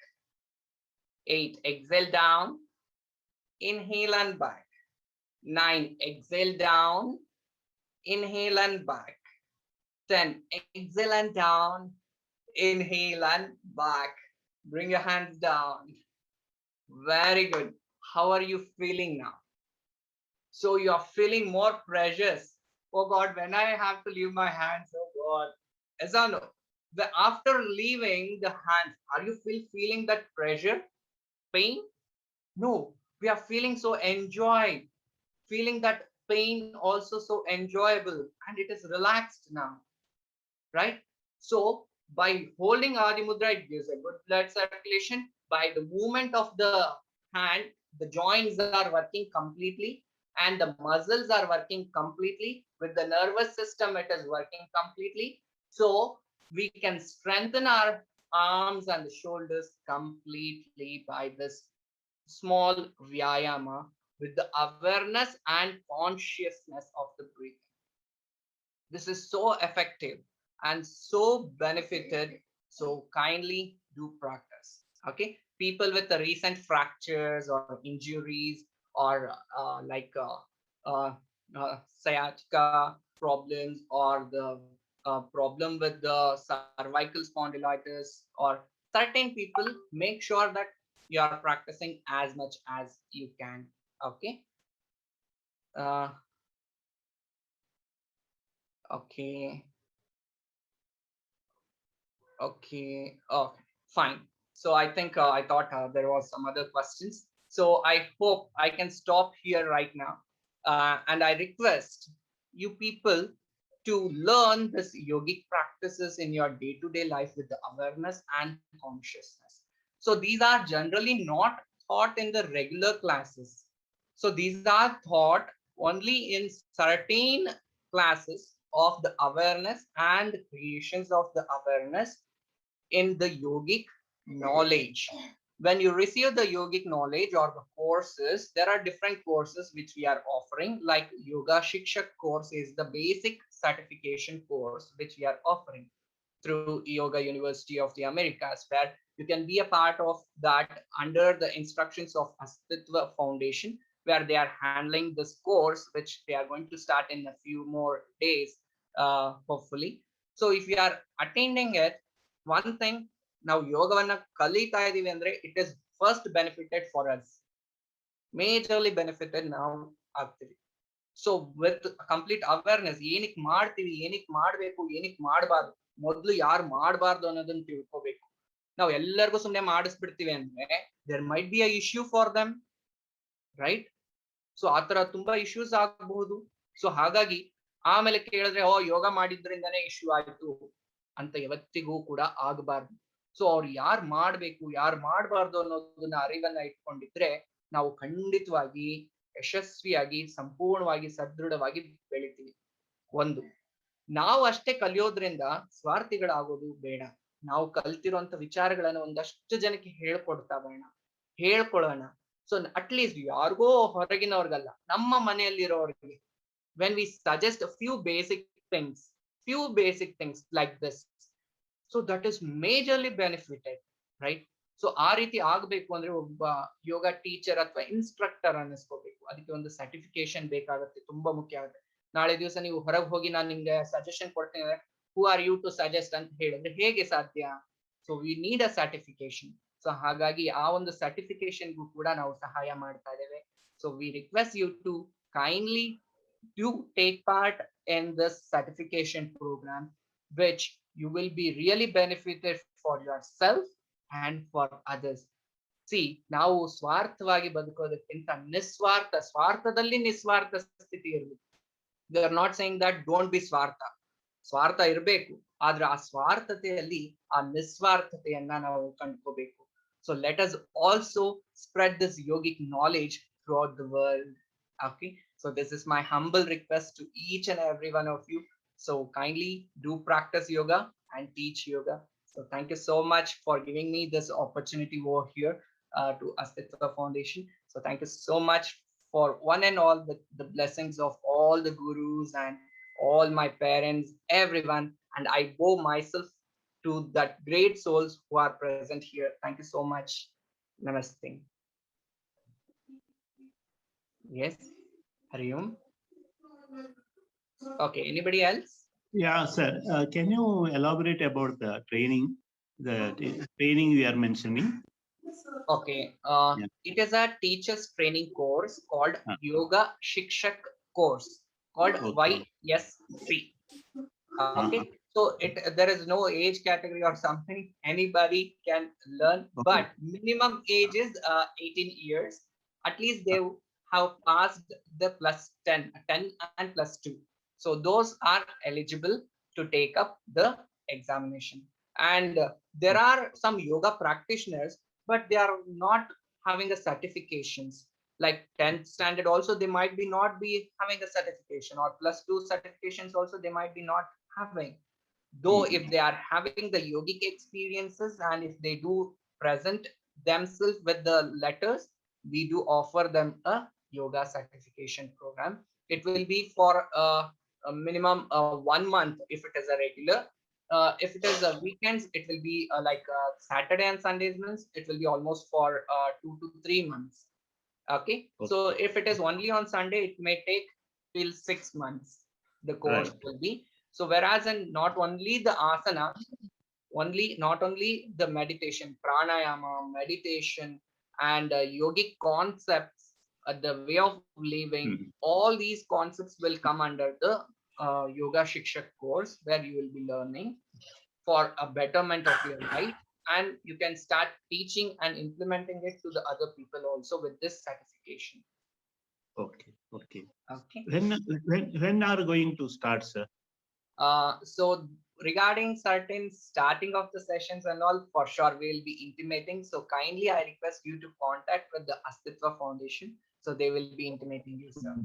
8. Exhale down. Inhale and back. 9. Exhale down. Inhale and back. 10. Exhale and down. Inhale and back. Bring your hands down. Very good. How are you feeling now? So you are feeling more precious. Oh God, when I have to leave my hands, oh God. As I know, after leaving the hands, are you feeling that pressure, pain? No, we are feeling so enjoyed, feeling that pain also so enjoyable, and it is relaxed now, right? So by holding Adi Mudra, it gives a good blood circulation. By the movement of the hand, the joints are working completely and the muscles are working completely. With the nervous system, it is working completely. So we can strengthen our arms and the shoulders completely by this small vyayama with the awareness and consciousness of the breathing. This is so effective and so benefited. So kindly do practice. Okay, people with the recent fractures or injuries or sciatica problems or the problem with the cervical spondylitis or certain people, make sure that you are practicing as much as you can. Okay. Okay. Okay. Oh, fine. So I think I thought there was some other questions. So I hope I can stop here right now. And I request you people to learn this yogic practices in your day-to-day life with the awareness and consciousness. So these are generally not taught in the regular classes. So these are taught only in certain classes of the awareness and creations of the awareness in the yogic knowledge. When you receive the yogic knowledge or the courses, there are different courses which we are offering, like Yoga Shikshak course is the basic certification course which we are offering through Yoga University of the Americas, where you can be a part of that under the instructions of Astitva Foundation, where they are handling this course, which they are going to start in a few more days, hopefully. So if you are attending it, one thing, ನಾವು ಯೋಗವನ್ನ ಕಲಿತಾ ಇದೀವಿ ಅಂದ್ರೆ it is first benefited for us, majorly benefited ನಾವು ಆಗ್ತೀವಿ. So with complete awareness, ಏನಿಕ್ ಮಾಡ್ತೀವಿ, ಏನಿಕ್ ಮಾಡ್ಬೇಕು, ಏನಿಕ್ ಮಾಡಬಾರ್ದು, ಮೊದ್ಲು ಯಾರು ಮಾಡಬಾರ್ದು ಅನ್ನೋದನ್ನ ತಿಳ್ಕೋಬೇಕು. ನಾವು ಎಲ್ಲರಿಗೂ ಸುಮ್ನೆ ಮಾಡಿಸ್ಬಿಡ್ತೀವಿ ಅಂದ್ರೆ there might be a issue for them, right? So ಆತರ ತುಂಬಾ ಇಶ್ಯೂಸ್ ಆಗಬಹುದು. ಸೊ ಹಾಗಾಗಿ ಆಮೇಲೆ ಕೇಳಿದ್ರೆ ಓ ಯೋಗ ಮಾಡಿದ್ರಿಂದಾನೇ ಇಶ್ಯೂ ಆಯ್ತು ಅಂತ ಯಾವತ್ತಿಗೂ ಕೂಡ ಆಗಬಾರ್ದು. ಸೊ ಅವ್ರು ಯಾರು ಮಾಡ್ಬೇಕು, ಯಾರು ಮಾಡಬಾರ್ದು ಅನ್ನೋದನ್ನ ಅರಿವನ್ನ ಇಟ್ಕೊಂಡಿದ್ರೆ ನಾವು ಖಂಡಿತವಾಗಿ ಯಶಸ್ವಿಯಾಗಿ, ಸಂಪೂರ್ಣವಾಗಿ, ಸದೃಢವಾಗಿ ಬೆಳಿತೀವಿ. ಒಂದು, ನಾವು ಅಷ್ಟೇ ಕಲಿಯೋದ್ರಿಂದ ಸ್ವಾರ್ಥಿಗಳಾಗೋದು ಬೇಡ. ನಾವು ಕಲ್ತಿರೋಂಥ ವಿಚಾರಗಳನ್ನ ಒಂದಷ್ಟು ಜನಕ್ಕೆ ಹೇಳ್ಕೊಳ್ಳೋಣ. ಸೊ ಅಟ್ಲೀಸ್ಟ್ ಯಾರಿಗೋ ಹೊರಗಿನವ್ರಿಗಲ್ಲ, ನಮ್ಮ ಮನೆಯಲ್ಲಿರೋರಿಗೆ when we suggest a few basic things like this, so that is majorly benefited, right? So ಆ ರೀತಿ ಆಗ್ಬೇಕು ಅಂದ್ರೆ ಒಬ್ಬ ಯೋಗ ಟೀಚರ್ ಅಥವಾ ಇನ್ಸ್ಟ್ರಕ್ಟರ್ ಅನ್ನಿಸ್ಕೋಬೇಕು. ಅದಕ್ಕೆ ಒಂದು ಸರ್ಟಿಫಿಕೇಶನ್ ಬೇಕಾಗುತ್ತೆ, ತುಂಬಾ ಮುಖ್ಯ ಆಗುತ್ತೆ. ನಾಳೆ ದಿವಸ ನೀವು ಹೊರಗೆ ಹೋಗಿ ನಾನು ನಿಮ್ಗೆ ಸಜೆಷನ್ ಕೊಡ್ತೀನಿ ಅಂದ್ರೆ who are you to suggest ಅಂತ ಹೇಳಿದ್ರೆ ಹೇಗೆ ಸಾಧ್ಯ? So we need a certification. So ಹಾಗಾಗಿ ಆ ಒಂದು ಸರ್ಟಿಫಿಕೇಶನ್ಗೂ ಕೂಡ ನಾವು ಸಹಾಯ ಮಾಡ್ತಾ ಇದ್ದೇವೆ. So we request you to kindly do take part in this certification program, which you will be really benefited for yourself and for others. See, ನಾವು ಸ್ವಾರ್ಥವಾಗಿ ಬದುಕೋದಕ್ಕಿಂತ ನಿಸ್ವಾರ್ಥ, ಸ್ವಾರ್ಥದಲ್ಲಿ ನಿಸ್ವಾರ್ಥ ಸ್ಥಿತಿ ಇರಬೇಕು. They are not saying that don't be ಸ್ವಾರ್ಥ. ಸ್ವಾರ್ಥ ಇರಬೇಕು, ಆದ್ರೆ ಆ ಸ್ವಾರ್ಥತೆಯಲ್ಲಿ ಆ ನಿಸ್ವಾರ್ಥತೆಯನ್ನ ನಾವು ಕಂಡುಕೋಬೇಕು. So let us also spread this yogic knowledge throughout the world. Okay, so this is my humble request to each and every one of you. So kindly do practice yoga and teach yoga. So thank you so much for giving me this opportunity over here to Astitva Foundation. So thank you so much for one and all the blessings of all the gurus and all my parents, everyone, and I bow myself to that great souls who are present here. Thank you so much. Namaste. Yes, Hari Om. Okay, anybody else? Yeah, sir. Can you elaborate about the training we are mentioning? Okay, Yeah. it is a teacher's training course called Yoga Shikshak course, called Okay. YS3. Okay, so there is no age category or something. Anybody can learn, Okay. but minimum age is 18 years. At least they have passed the plus 10 and plus 2. So those are eligible to take up the examination. And there are some yoga practitioners, but they are not having the certifications. Like 10th standard also, they might be not be having a certification, or plus 2 certifications also they might be not having. Though if they are having the yogic experiences and if they do present themselves with the letters, we do offer them a yoga certification program. It will be for a minimum 1 month if it is a regular. If it is a weekends, it will be like Saturday and Sundays means it will be almost for 2 to 3 months. Okay, so if it is only on Sunday, it may take till 6 months the course Right. will be. So whereas in not only the asana, not only the meditation, pranayama, meditation, and yogic concepts, the way of living, all these concepts will come under the Yoga Shikshak course, where you will be learning for a betterment of your life, and you can start teaching and implementing it to the other people also with this certification. Okay. Okay. When are going to start, sir? So regarding certain starting of the sessions and all, for sure we will be intimating. So kindly I request you to contact with the Astitva Foundation, so they will be intimating you, sir.